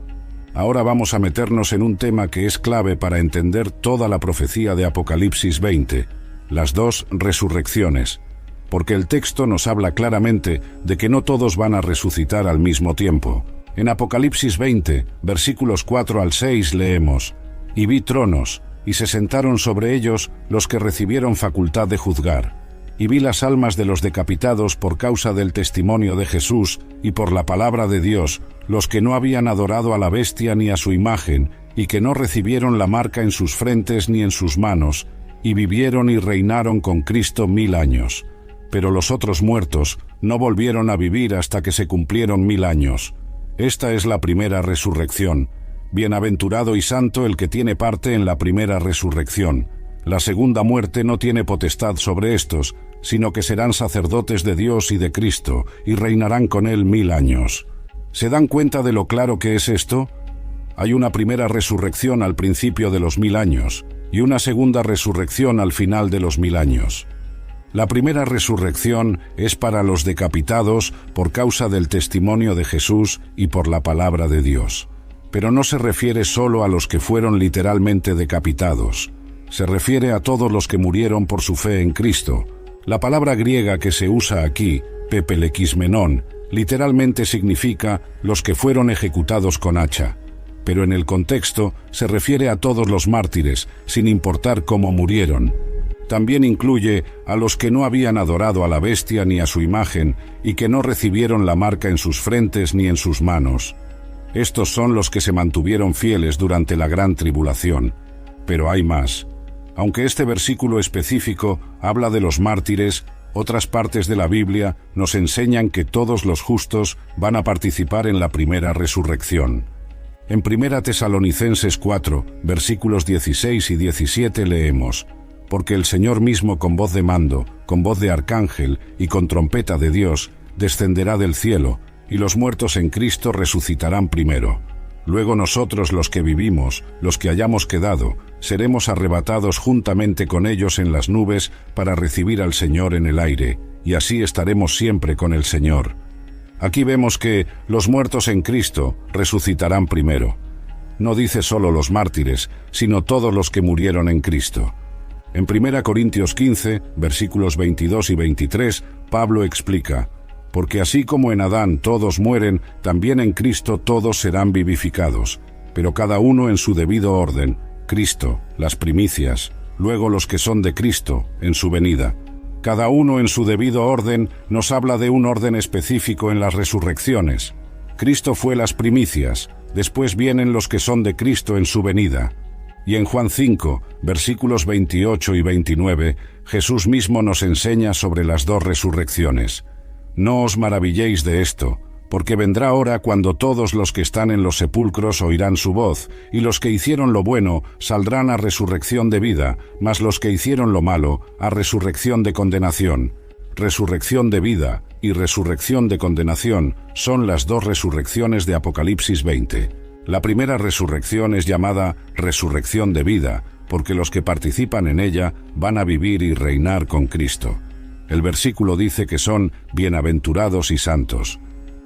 Ahora vamos a meternos en un tema que es clave para entender toda la profecía de Apocalipsis 20, las 2 resurrecciones, porque el texto nos habla claramente de que no todos van a resucitar al mismo tiempo. En Apocalipsis 20, versículos 4 al 6 leemos: «Y vi tronos, y se sentaron sobre ellos los que recibieron facultad de juzgar. Y vi las almas de los decapitados por causa del testimonio de Jesús y por la palabra de Dios, los que no habían adorado a la bestia ni a su imagen, y que no recibieron la marca en sus frentes ni en sus manos, y vivieron y reinaron con Cristo 1000 años. Pero los otros muertos no volvieron a vivir hasta que se cumplieron 1000 años. Esta es la primera resurrección. Bienaventurado y santo el que tiene parte en la primera resurrección. La segunda muerte no tiene potestad sobre estos, sino que serán sacerdotes de Dios y de Cristo, y reinarán con Él 1000 años». ¿Se dan cuenta de lo claro que es esto? Hay una primera resurrección al principio de los 1000 años, y una segunda resurrección al final de los 1000 años. La primera resurrección es para los decapitados por causa del testimonio de Jesús y por la palabra de Dios. Pero no se refiere solo a los que fueron literalmente decapitados. Se refiere a todos los que murieron por su fe en Cristo. La palabra griega que se usa aquí, pepelekismenon, literalmente significa los que fueron ejecutados con hacha. Pero en el contexto se refiere a todos los mártires, sin importar cómo murieron. También incluye a los que no habían adorado a la bestia ni a su imagen y que no recibieron la marca en sus frentes ni en sus manos. Estos son los que se mantuvieron fieles durante la gran tribulación. Pero hay más. Aunque este versículo específico habla de los mártires, otras partes de la Biblia nos enseñan que todos los justos van a participar en la primera resurrección. En 1 Tesalonicenses 4, versículos 16 y 17 leemos: «Porque el Señor mismo con voz de mando, con voz de arcángel y con trompeta de Dios, descenderá del cielo, y los muertos en Cristo resucitarán primero. Luego nosotros los que vivimos, los que hayamos quedado, seremos arrebatados juntamente con ellos en las nubes para recibir al Señor en el aire, y así estaremos siempre con el Señor». Aquí vemos que los muertos en Cristo resucitarán primero. No dice solo los mártires, sino todos los que murieron en Cristo. En 1 Corintios 15, versículos 22 y 23, Pablo explica: «Porque así como en Adán todos mueren, también en Cristo todos serán vivificados, pero cada uno en su debido orden, Cristo, las primicias, luego los que son de Cristo, en su venida». Cada uno en su debido orden nos habla de un orden específico en las resurrecciones. Cristo fue las primicias, después vienen los que son de Cristo en su venida. Y en Juan 5, versículos 28 y 29, Jesús mismo nos enseña sobre las 2 resurrecciones. «No os maravilléis de esto, porque vendrá hora cuando todos los que están en los sepulcros oirán su voz, y los que hicieron lo bueno saldrán a resurrección de vida, mas los que hicieron lo malo a resurrección de condenación». Resurrección de vida y resurrección de condenación son las 2 resurrecciones de Apocalipsis 20. La primera resurrección es llamada resurrección de vida, porque los que participan en ella van a vivir y reinar con Cristo. El versículo dice que son bienaventurados y santos.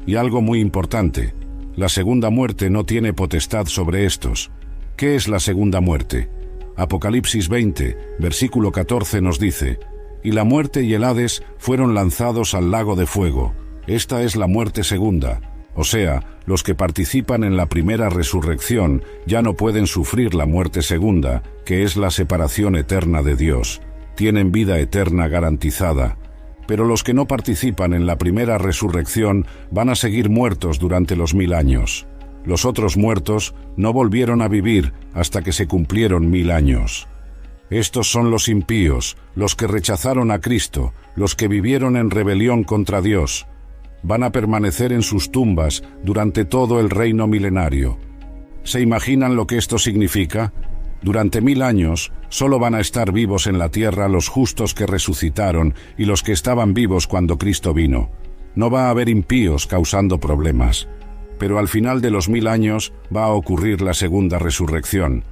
Y algo muy importante, la segunda muerte no tiene potestad sobre estos. ¿Qué es la segunda muerte? Apocalipsis 20, versículo 14 nos dice: «Y la muerte y el Hades fueron lanzados al lago de fuego». Esta es la muerte segunda. O sea, los que participan en la primera resurrección ya no pueden sufrir la muerte segunda, que es la separación eterna de Dios. Tienen vida eterna garantizada. Pero los que no participan en la primera resurrección van a seguir muertos durante los 1000 años. Los otros muertos no volvieron a vivir hasta que se cumplieron 1000 años. Estos son los impíos, los que rechazaron a Cristo, los que vivieron en rebelión contra Dios. Van a permanecer en sus tumbas durante todo el reino milenario. ¿Se imaginan lo que esto significa? Durante 1000 años, solo van a estar vivos en la tierra los justos que resucitaron y los que estaban vivos cuando Cristo vino. No va a haber impíos causando problemas. Pero al final de los 1000 años va a ocurrir la segunda resurrección.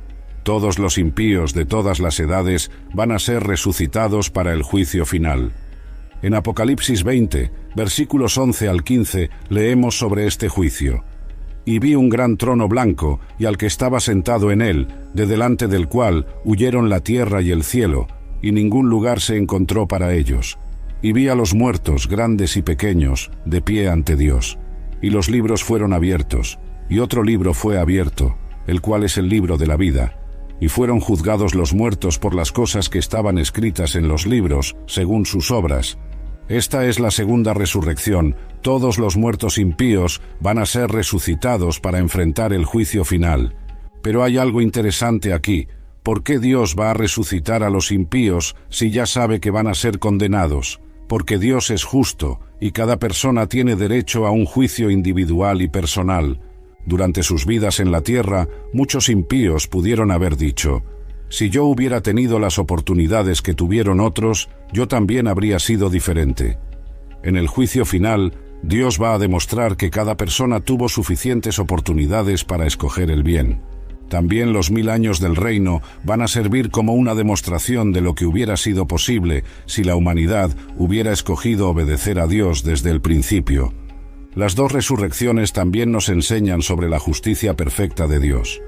Todos los impíos de todas las edades van a ser resucitados para el juicio final. En Apocalipsis 20, versículos 11 al 15, leemos sobre este juicio. «Y vi un gran trono blanco, y al que estaba sentado en él, de delante del cual huyeron la tierra y el cielo, y ningún lugar se encontró para ellos. Y vi a los muertos, grandes y pequeños, de pie ante Dios. Y los libros fueron abiertos, y otro libro fue abierto, el cual es el libro de la vida. Y fueron juzgados los muertos por las cosas que estaban escritas en los libros, según sus obras. Esta es la segunda resurrección. Todos los muertos impíos van a ser resucitados para enfrentar el juicio final. Pero hay algo interesante aquí. ¿Por qué Dios va a resucitar a los impíos si ya sabe que van a ser condenados? Porque Dios es justo, y cada persona tiene derecho a un juicio individual y personal. Durante sus vidas en la tierra, muchos impíos pudieron haber dicho: «Si yo hubiera tenido las oportunidades que tuvieron otros, yo también habría sido diferente». En el juicio final, Dios va a demostrar que cada persona tuvo suficientes oportunidades para escoger el bien. También los 1000 años del reino van a servir como una demostración de lo que hubiera sido posible si la humanidad hubiera escogido obedecer a Dios desde el principio. Las dos resurrecciones también nos enseñan sobre la justicia perfecta de Dios.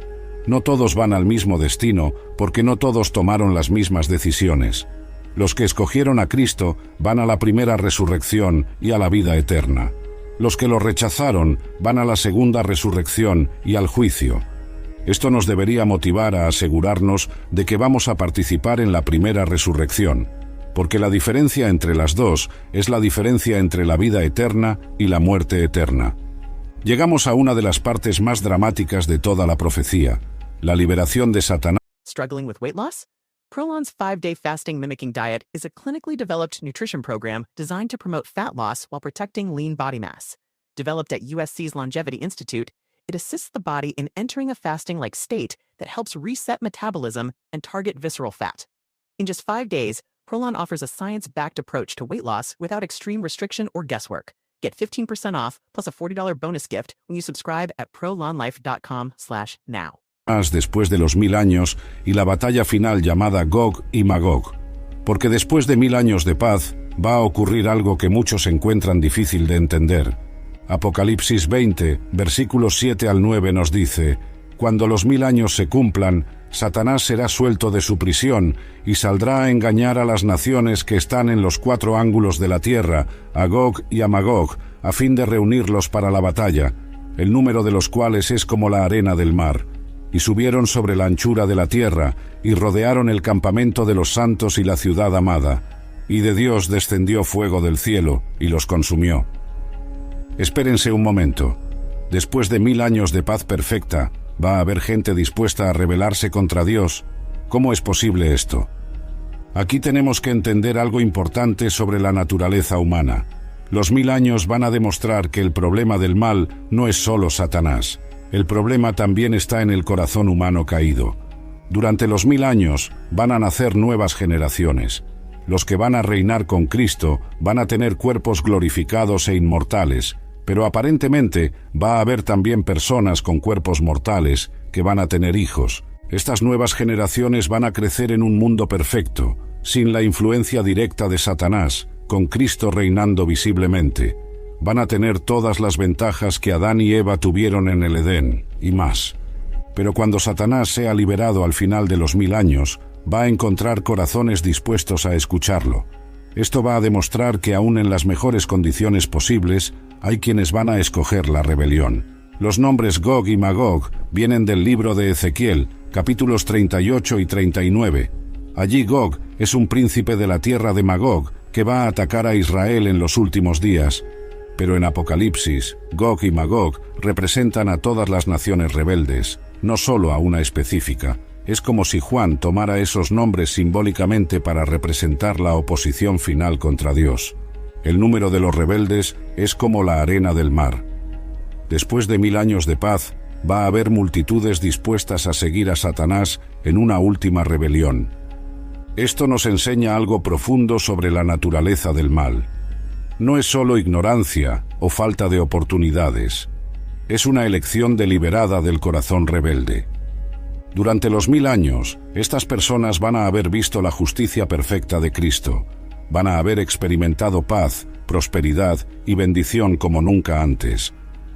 No todos van al mismo destino, porque no todos tomaron las mismas decisiones. Los que escogieron a Cristo van a la primera resurrección y a la vida eterna. Los que lo rechazaron van a la segunda resurrección y al juicio. Esto nos debería motivar a asegurarnos de que vamos a participar en la primera resurrección, porque la diferencia entre las dos es la diferencia entre la vida eterna y la muerte eterna. Llegamos a una de las partes más dramáticas de toda la profecía: la liberación de Satanás. Struggling with weight loss? Prolon's 5-day fasting mimicking diet is a clinically developed nutrition program designed to promote fat loss while protecting lean body mass. Developed at USC's Longevity Institute, it assists the body in entering a fasting-like state that helps reset metabolism and target visceral fat. In just 5 days, Prolon offers a science-backed approach to weight loss without extreme restriction or guesswork. Get 15% off plus a $40 bonus gift when you subscribe at prolonlife.com/now. Después de los 1000 años y la batalla final llamada Gog y Magog. Porque después de 1000 años de paz, va a ocurrir algo que muchos encuentran difícil de entender. Apocalipsis 20, versículos 7 al 9 nos dice: «Cuando los 1000 años se cumplan, Satanás será suelto de su prisión y saldrá a engañar a las naciones que están en los 4 ángulos de la tierra, a Gog y a Magog, a fin de reunirlos para la batalla, el número de los cuales es como la arena del mar. Y subieron sobre la anchura de la tierra, y rodearon el campamento de los santos y la ciudad amada. Y de Dios descendió fuego del cielo, y los consumió». Espérense un momento. Después de 1000 años de paz perfecta, ¿va a haber gente dispuesta a rebelarse contra Dios? ¿Cómo es posible esto? Aquí tenemos que entender algo importante sobre la naturaleza humana. Los 1000 años van a demostrar que el problema del mal no es solo Satanás. El problema también está en el corazón humano caído. Durante los 1000 años van a nacer nuevas generaciones. Los que van a reinar con Cristo van a tener cuerpos glorificados e inmortales, Pero aparentemente va a haber también personas con cuerpos mortales que van a tener hijos. Estas nuevas generaciones van a crecer en un mundo perfecto, sin la influencia directa de Satanás, con Cristo reinando visiblemente. Van a tener todas las ventajas que Adán y Eva tuvieron en el Edén, y más. Pero cuando Satanás sea liberado al final de los 1000 años, va a encontrar corazones dispuestos a escucharlo. Esto va a demostrar que aún en las mejores condiciones posibles, hay quienes van a escoger la rebelión. Los nombres Gog y Magog vienen del libro de Ezequiel, capítulos 38 y 39. Allí Gog es un príncipe de la tierra de Magog que va a atacar a Israel en los últimos días. Pero en Apocalipsis, Gog y Magog representan a todas las naciones rebeldes, no solo a una específica. Es como si Juan tomara esos nombres simbólicamente para representar la oposición final contra Dios. El número de los rebeldes es como la arena del mar. Después de 1000 años de paz, va a haber multitudes dispuestas a seguir a Satanás en una última rebelión. Esto nos enseña algo profundo sobre la naturaleza del mal. No es solo ignorancia o falta de oportunidades. Es una elección deliberada del corazón rebelde. Durante los 1000 años, estas personas van a haber visto la justicia perfecta de Cristo. Van a haber experimentado paz, prosperidad y bendición como nunca antes.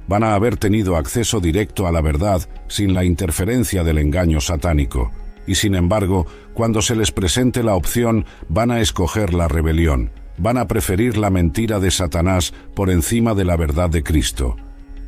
Van a haber tenido acceso directo a la verdad sin la interferencia del engaño satánico. Y sin embargo, cuando se les presente la opción, van a escoger la rebelión. Van a preferir la mentira de Satanás por encima de la verdad de Cristo.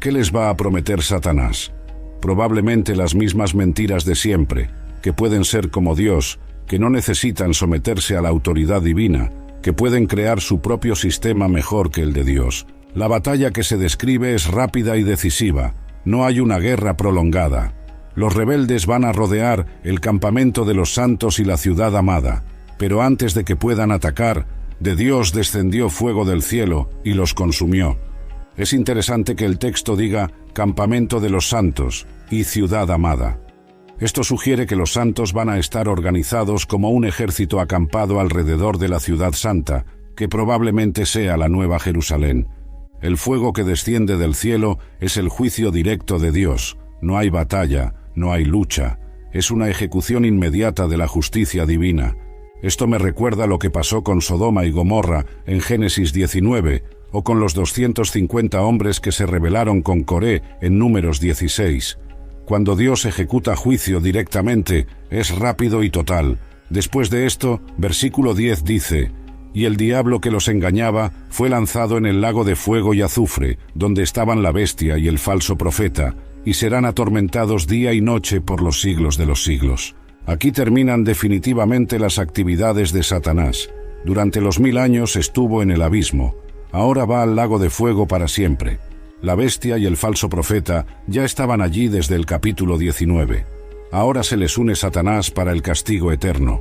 ¿Qué les va a prometer Satanás? Probablemente las mismas mentiras de siempre, que pueden ser como Dios, que no necesitan someterse a la autoridad divina, que pueden crear su propio sistema mejor que el de Dios. La batalla que se describe es rápida y decisiva. No hay una guerra prolongada. Los rebeldes van a rodear el campamento de los santos y la ciudad amada, pero antes de que puedan atacar, de Dios descendió fuego del cielo y los consumió. Es interesante que el texto diga campamento de los santos y ciudad amada. Esto sugiere que los santos van a estar organizados como un ejército acampado alrededor de la ciudad santa, que probablemente sea la Nueva Jerusalén. El fuego que desciende del cielo es el juicio directo de Dios. No hay batalla, no hay lucha. Es una ejecución inmediata de la justicia divina. Esto me recuerda lo que pasó con Sodoma y Gomorra en Génesis 19, o con los 250 hombres que se rebelaron con Coré en Números 16. Cuando Dios ejecuta juicio directamente, es rápido y total. Después de esto, versículo 10 dice: «Y el diablo que los engañaba fue lanzado en el lago de fuego y azufre, donde estaban la bestia y el falso profeta, y serán atormentados día y noche por los siglos de los siglos». Aquí terminan definitivamente las actividades de Satanás. Durante los 1000 años estuvo en el abismo. Ahora va al lago de fuego para siempre. La bestia y el falso profeta ya estaban allí desde el capítulo 19. Ahora se les une Satanás para el castigo eterno.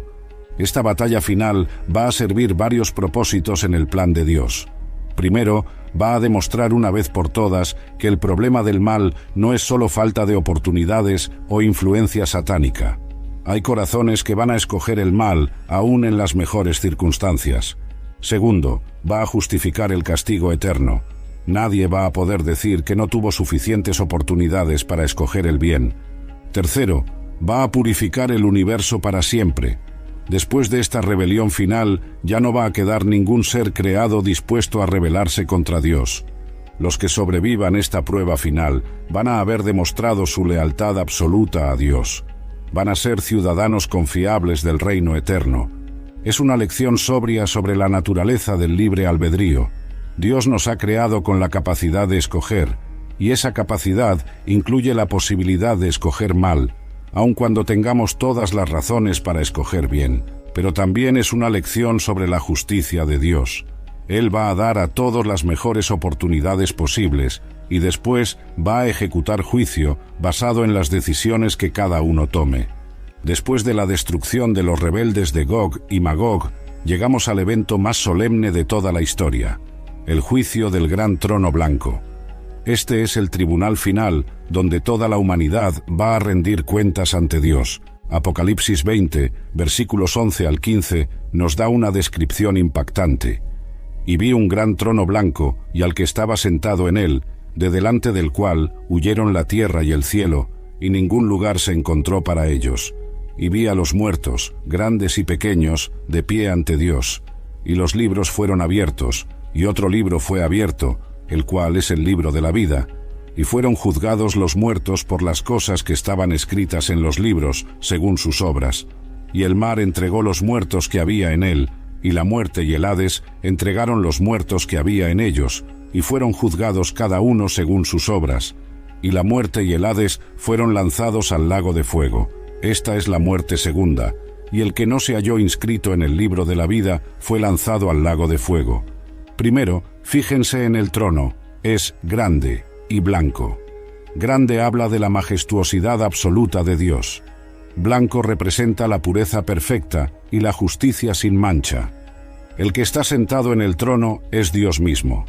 Esta batalla final va a servir varios propósitos en el plan de Dios. Primero, va a demostrar una vez por todas que el problema del mal no es solo falta de oportunidades o influencia satánica. Hay corazones que van a escoger el mal aún en las mejores circunstancias. Segundo, va a justificar el castigo eterno. Nadie va a poder decir que no tuvo suficientes oportunidades para escoger el bien. Tercero, va a purificar el universo para siempre. Después de esta rebelión final, ya no va a quedar ningún ser creado dispuesto a rebelarse contra Dios. Los que sobrevivan esta prueba final van a haber demostrado su lealtad absoluta a Dios. Van a ser ciudadanos confiables del reino eterno. Es una lección sobria sobre la naturaleza del libre albedrío. Dios nos ha creado con la capacidad de escoger, y esa capacidad incluye la posibilidad de escoger mal, aun cuando tengamos todas las razones para escoger bien. Pero también es una lección sobre la justicia de Dios. Él va a dar a todos las mejores oportunidades posibles, y después va a ejecutar juicio basado en las decisiones que cada uno tome. Después de la destrucción de los rebeldes de Gog y Magog, llegamos al evento más solemne de toda la historia, el juicio del gran trono blanco. Este es el tribunal final, donde toda la humanidad va a rendir cuentas ante Dios. Apocalipsis 20, versículos 11 al 15, nos da una descripción impactante. y vi un gran trono blanco, y al que estaba sentado en él, de delante del cual huyeron la tierra y el cielo, y ningún lugar se encontró para ellos. Y vi a los muertos, grandes y pequeños, de pie ante Dios. Y los libros fueron abiertos, y otro libro fue abierto, el cual es el libro de la vida. Y fueron juzgados los muertos por las cosas que estaban escritas en los libros, según sus obras. Y el mar entregó los muertos que había en él, y la muerte y el Hades entregaron los muertos que había en ellos, y fueron juzgados cada uno según sus obras. Y la muerte y el Hades fueron lanzados al lago de fuego. Esta es la muerte segunda, y el que no se halló inscrito en el libro de la vida fue lanzado al lago de fuego. Primero, fíjense en el trono, es grande y blanco. Grande habla de la majestuosidad absoluta de Dios. Blanco representa la pureza perfecta y la justicia sin mancha. El que está sentado en el trono es Dios mismo.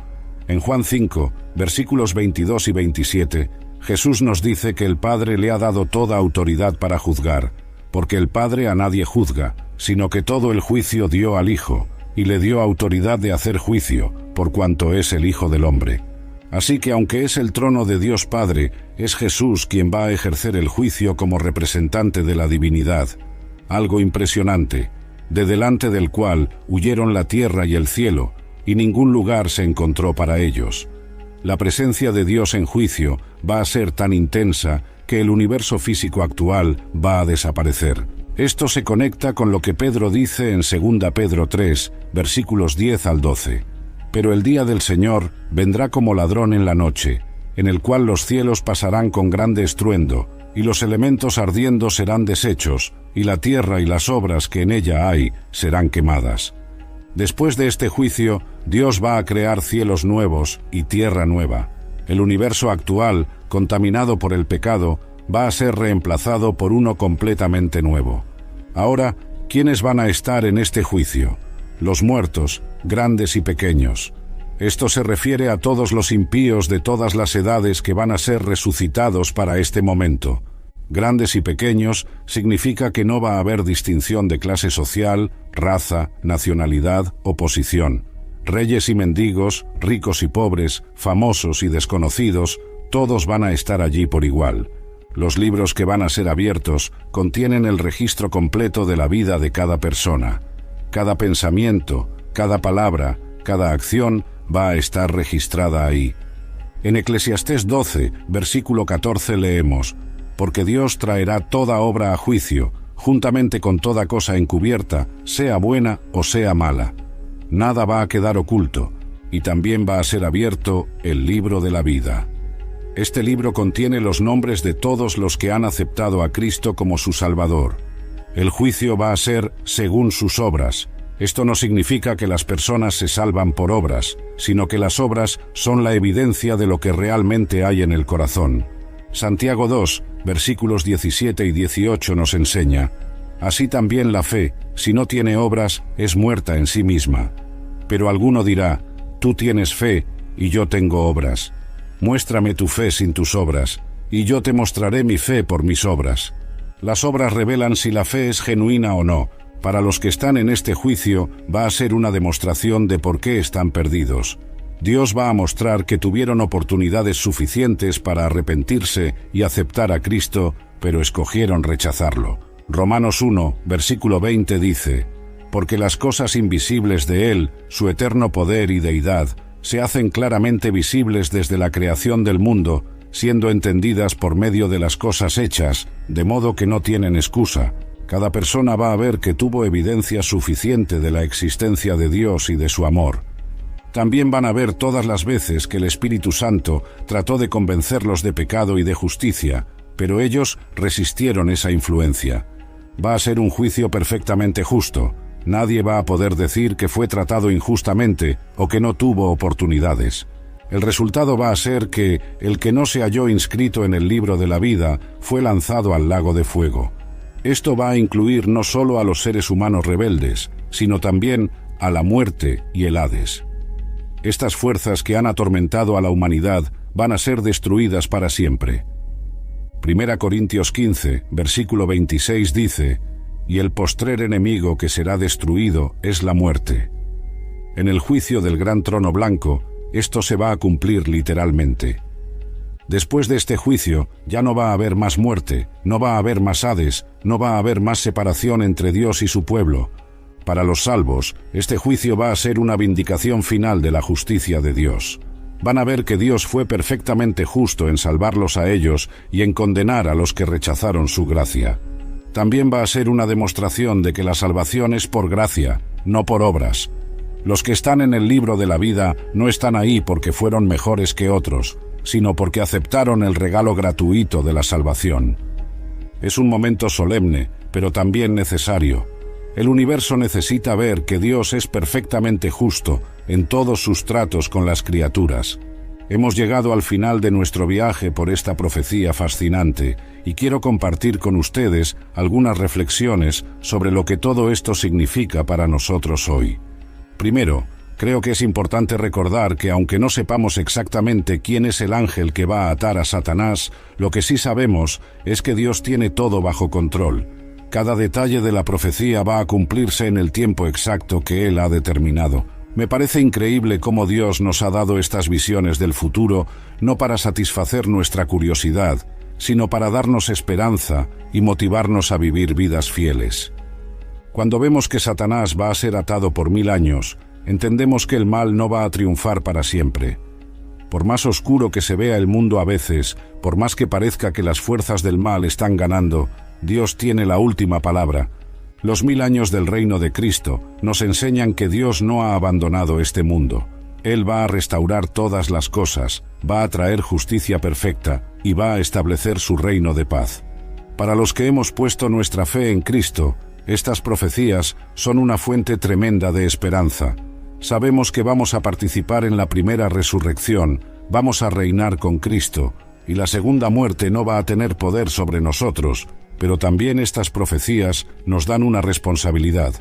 En Juan 5, versículos 22 y 27, Jesús nos dice que el Padre le ha dado toda autoridad para juzgar, porque el Padre a nadie juzga, sino que todo el juicio dio al Hijo, y le dio autoridad de hacer juicio, por cuanto es el Hijo del Hombre. Así que aunque es el trono de Dios Padre, es Jesús quien va a ejercer el juicio como representante de la divinidad. Algo impresionante, de delante del cual huyeron la tierra y el cielo, y ningún lugar se encontró para ellos. La presencia de Dios en juicio va a ser tan intensa que el universo físico actual va a desaparecer. Esto se conecta con lo que Pedro dice en 2 Pedro 3, versículos 10 al 12. Pero el día del Señor vendrá como ladrón en la noche, en el cual los cielos pasarán con grande estruendo, y los elementos ardiendo serán deshechos, y la tierra y las obras que en ella hay serán quemadas. Después de este juicio, Dios va a crear cielos nuevos y tierra nueva. El universo actual, contaminado por el pecado, va a ser reemplazado por uno completamente nuevo. Ahora, ¿quiénes van a estar en este juicio? Los muertos, grandes y pequeños. Esto se refiere a todos los impíos de todas las edades que van a ser resucitados para este momento. Grandes y pequeños significa que no va a haber distinción de clase social, raza, nacionalidad o posición. Reyes y mendigos, ricos y pobres, famosos y desconocidos, todos van a estar allí por igual. Los libros que van a ser abiertos contienen el registro completo de la vida de cada persona. Cada pensamiento, cada palabra, cada acción va a estar registrada ahí. En Eclesiastés 12, versículo 14 leemos: porque Dios traerá toda obra a juicio, juntamente con toda cosa encubierta, sea buena o sea mala. Nada va a quedar oculto, y también va a ser abierto el libro de la vida. Este libro contiene los nombres de todos los que han aceptado a Cristo como su Salvador. El juicio va a ser según sus obras. Esto no significa que las personas se salvan por obras, sino que las obras son la evidencia de lo que realmente hay en el corazón. Santiago 2, versículos 17 y 18 nos enseña: así también la fe, si no tiene obras, es muerta en sí misma. Pero alguno dirá: tú tienes fe y yo tengo obras. Muéstrame tu fe sin tus obras, y yo te mostraré mi fe por mis obras. Las obras revelan si la fe es genuina o no. Para los que están en este juicio, va a ser una demostración de por qué están perdidos. Dios va a mostrar que tuvieron oportunidades suficientes para arrepentirse y aceptar a Cristo, pero escogieron rechazarlo. Romanos 1, versículo 20 dice: porque las cosas invisibles de Él, su eterno poder y deidad, se hacen claramente visibles desde la creación del mundo, siendo entendidas por medio de las cosas hechas, de modo que no tienen excusa. Cada persona va a ver que tuvo evidencia suficiente de la existencia de Dios y de su amor. También van a ver todas las veces que el Espíritu Santo trató de convencerlos de pecado y de justicia, pero ellos resistieron esa influencia. Va a ser un juicio perfectamente justo. Nadie va a poder decir que fue tratado injustamente o que no tuvo oportunidades. El resultado va a ser que el que no se halló inscrito en el libro de la vida fue lanzado al lago de fuego. Esto va a incluir no solo a los seres humanos rebeldes, sino también a la muerte y el Hades. Estas fuerzas que han atormentado a la humanidad van a ser destruidas para siempre. 1 Corintios 15, versículo 26 dice: y el postrer enemigo que será destruido es la muerte. En el juicio del gran trono blanco, esto se va a cumplir literalmente. Después de este juicio, ya no va a haber más muerte, no va a haber más Hades, no va a haber más separación entre Dios y su pueblo. Para los salvos, este juicio va a ser una vindicación final de la justicia de Dios. Van a ver que Dios fue perfectamente justo en salvarlos a ellos y en condenar a los que rechazaron su gracia. También va a ser una demostración de que la salvación es por gracia, no por obras. Los que están en el libro de la vida no están ahí porque fueron mejores que otros, sino porque aceptaron el regalo gratuito de la salvación. Es un momento solemne, pero también necesario. El universo necesita ver que Dios es perfectamente justo en todos sus tratos con las criaturas. Hemos llegado al final de nuestro viaje por esta profecía fascinante y quiero compartir con ustedes algunas reflexiones sobre lo que todo esto significa para nosotros hoy. Primero, creo que es importante recordar que aunque no sepamos exactamente quién es el ángel que va a atar a Satanás, lo que sí sabemos es que Dios tiene todo bajo control. Cada detalle de la profecía va a cumplirse en el tiempo exacto que Él ha determinado. Me parece increíble cómo Dios nos ha dado estas visiones del futuro, no para satisfacer nuestra curiosidad, sino para darnos esperanza y motivarnos a vivir vidas fieles. Cuando vemos que Satanás va a ser atado por 1000 años, entendemos que el mal no va a triunfar para siempre. Por más oscuro que se vea el mundo a veces, por más que parezca que las fuerzas del mal están ganando, Dios tiene la última palabra. Los 1000 años del reino de Cristo nos enseñan que Dios no ha abandonado este mundo. Él va a restaurar todas las cosas, va a traer justicia perfecta y va a establecer su reino de paz. Para los que hemos puesto nuestra fe en Cristo, estas profecías son una fuente tremenda de esperanza. Sabemos que vamos a participar en la primera resurrección, vamos a reinar con Cristo, y la segunda muerte no va a tener poder sobre nosotros, pero también estas profecías nos dan una responsabilidad.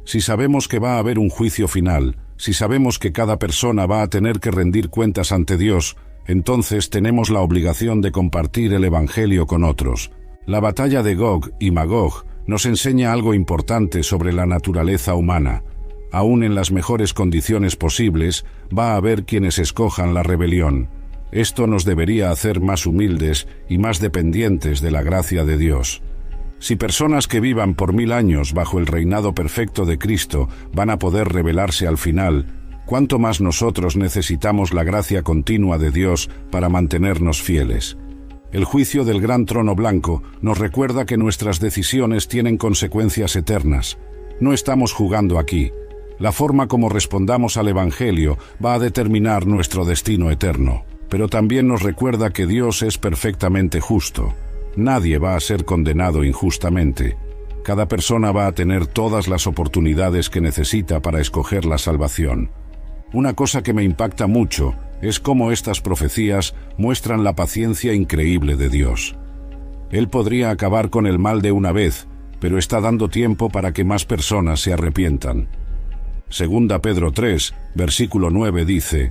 Si sabemos que va a haber un juicio final, si sabemos que cada persona va a tener que rendir cuentas ante Dios, entonces tenemos la obligación de compartir el Evangelio con otros. La batalla de Gog y Magog nos enseña algo importante sobre la naturaleza humana. Aún en las mejores condiciones posibles, va a haber quienes escojan la rebelión. Esto nos debería hacer más humildes y más dependientes de la gracia de Dios. Si personas que vivan por 1000 años bajo el reinado perfecto de Cristo van a poder rebelarse al final, ¿cuánto más nosotros necesitamos la gracia continua de Dios para mantenernos fieles? El juicio del gran trono blanco nos recuerda que nuestras decisiones tienen consecuencias eternas. No estamos jugando aquí. La forma como respondamos al Evangelio va a determinar nuestro destino eterno. Pero también nos recuerda que Dios es perfectamente justo. Nadie va a ser condenado injustamente. Cada persona va a tener todas las oportunidades que necesita para escoger la salvación. Una cosa que me impacta mucho es cómo estas profecías muestran la paciencia increíble de Dios. Él podría acabar con el mal de una vez, pero está dando tiempo para que más personas se arrepientan. Segunda Pedro 3, versículo 9 dice: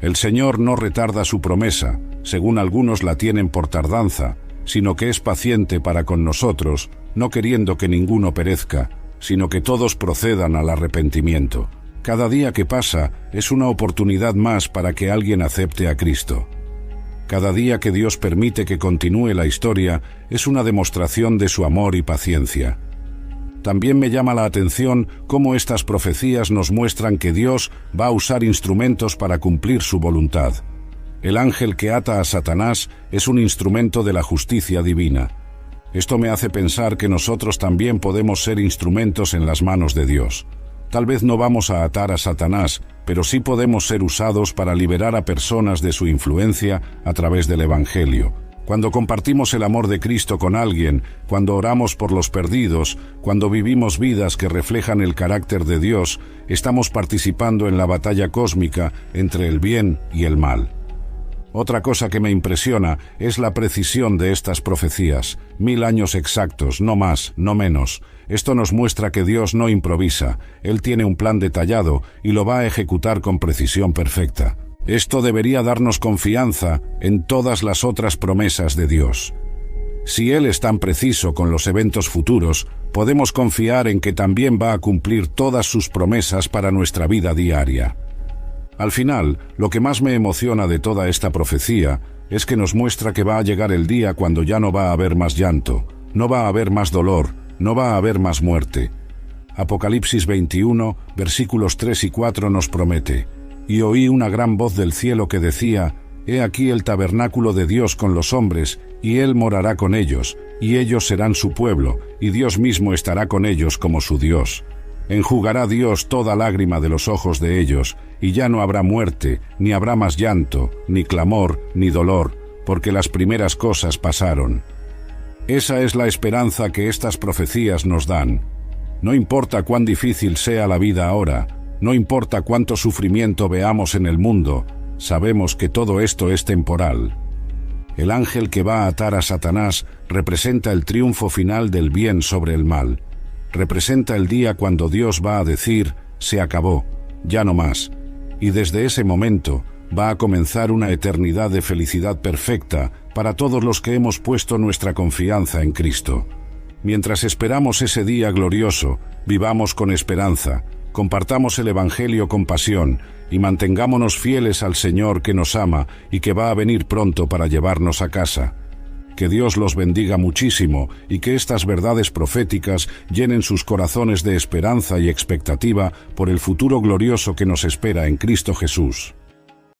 El Señor no retarda su promesa, según algunos la tienen por tardanza, sino que es paciente para con nosotros, no queriendo que ninguno perezca, sino que todos procedan al arrepentimiento. Cada día que pasa es una oportunidad más para que alguien acepte a Cristo. Cada día que Dios permite que continúe la historia es una demostración de su amor y paciencia. También me llama la atención cómo estas profecías nos muestran que Dios va a usar instrumentos para cumplir su voluntad. El ángel que ata a Satanás es un instrumento de la justicia divina. Esto me hace pensar que nosotros también podemos ser instrumentos en las manos de Dios. Tal vez no vamos a atar a Satanás, pero sí podemos ser usados para liberar a personas de su influencia a través del Evangelio. Cuando compartimos el amor de Cristo con alguien, cuando oramos por los perdidos, cuando vivimos vidas que reflejan el carácter de Dios, estamos participando en la batalla cósmica entre el bien y el mal. Otra cosa que me impresiona es la precisión de estas profecías. 1000 años exactos, no más, no menos. Esto nos muestra que Dios no improvisa. Él tiene un plan detallado y lo va a ejecutar con precisión perfecta. Esto debería darnos confianza en todas las otras promesas de Dios. Si Él es tan preciso con los eventos futuros, podemos confiar en que también va a cumplir todas sus promesas para nuestra vida diaria. Al final, lo que más me emociona de toda esta profecía es que nos muestra que va a llegar el día cuando ya no va a haber más llanto, no va a haber más dolor, no va a haber más muerte. Apocalipsis 21, versículos 3 y 4 nos promete: «Y oí una gran voz del cielo que decía: He aquí el tabernáculo de Dios con los hombres, y Él morará con ellos, y ellos serán su pueblo, y Dios mismo estará con ellos como su Dios. Enjugará Dios toda lágrima de los ojos de ellos, y ya no habrá muerte, ni habrá más llanto, ni clamor, ni dolor, porque las primeras cosas pasaron». Esa es la esperanza que estas profecías nos dan. No importa cuán difícil sea la vida ahora, no importa cuánto sufrimiento veamos en el mundo, sabemos que todo esto es temporal. El ángel que va a atar a Satanás representa el triunfo final del bien sobre el mal. Representa el día cuando Dios va a decir: se acabó, ya no más. Y desde ese momento va a comenzar una eternidad de felicidad perfecta para todos los que hemos puesto nuestra confianza en Cristo. Mientras esperamos ese día glorioso, vivamos con esperanza, compartamos el Evangelio con pasión y mantengámonos fieles al Señor que nos ama y que va a venir pronto para llevarnos a casa. Que Dios los bendiga muchísimo y que estas verdades proféticas llenen sus corazones de esperanza y expectativa por el futuro glorioso que nos espera en Cristo Jesús.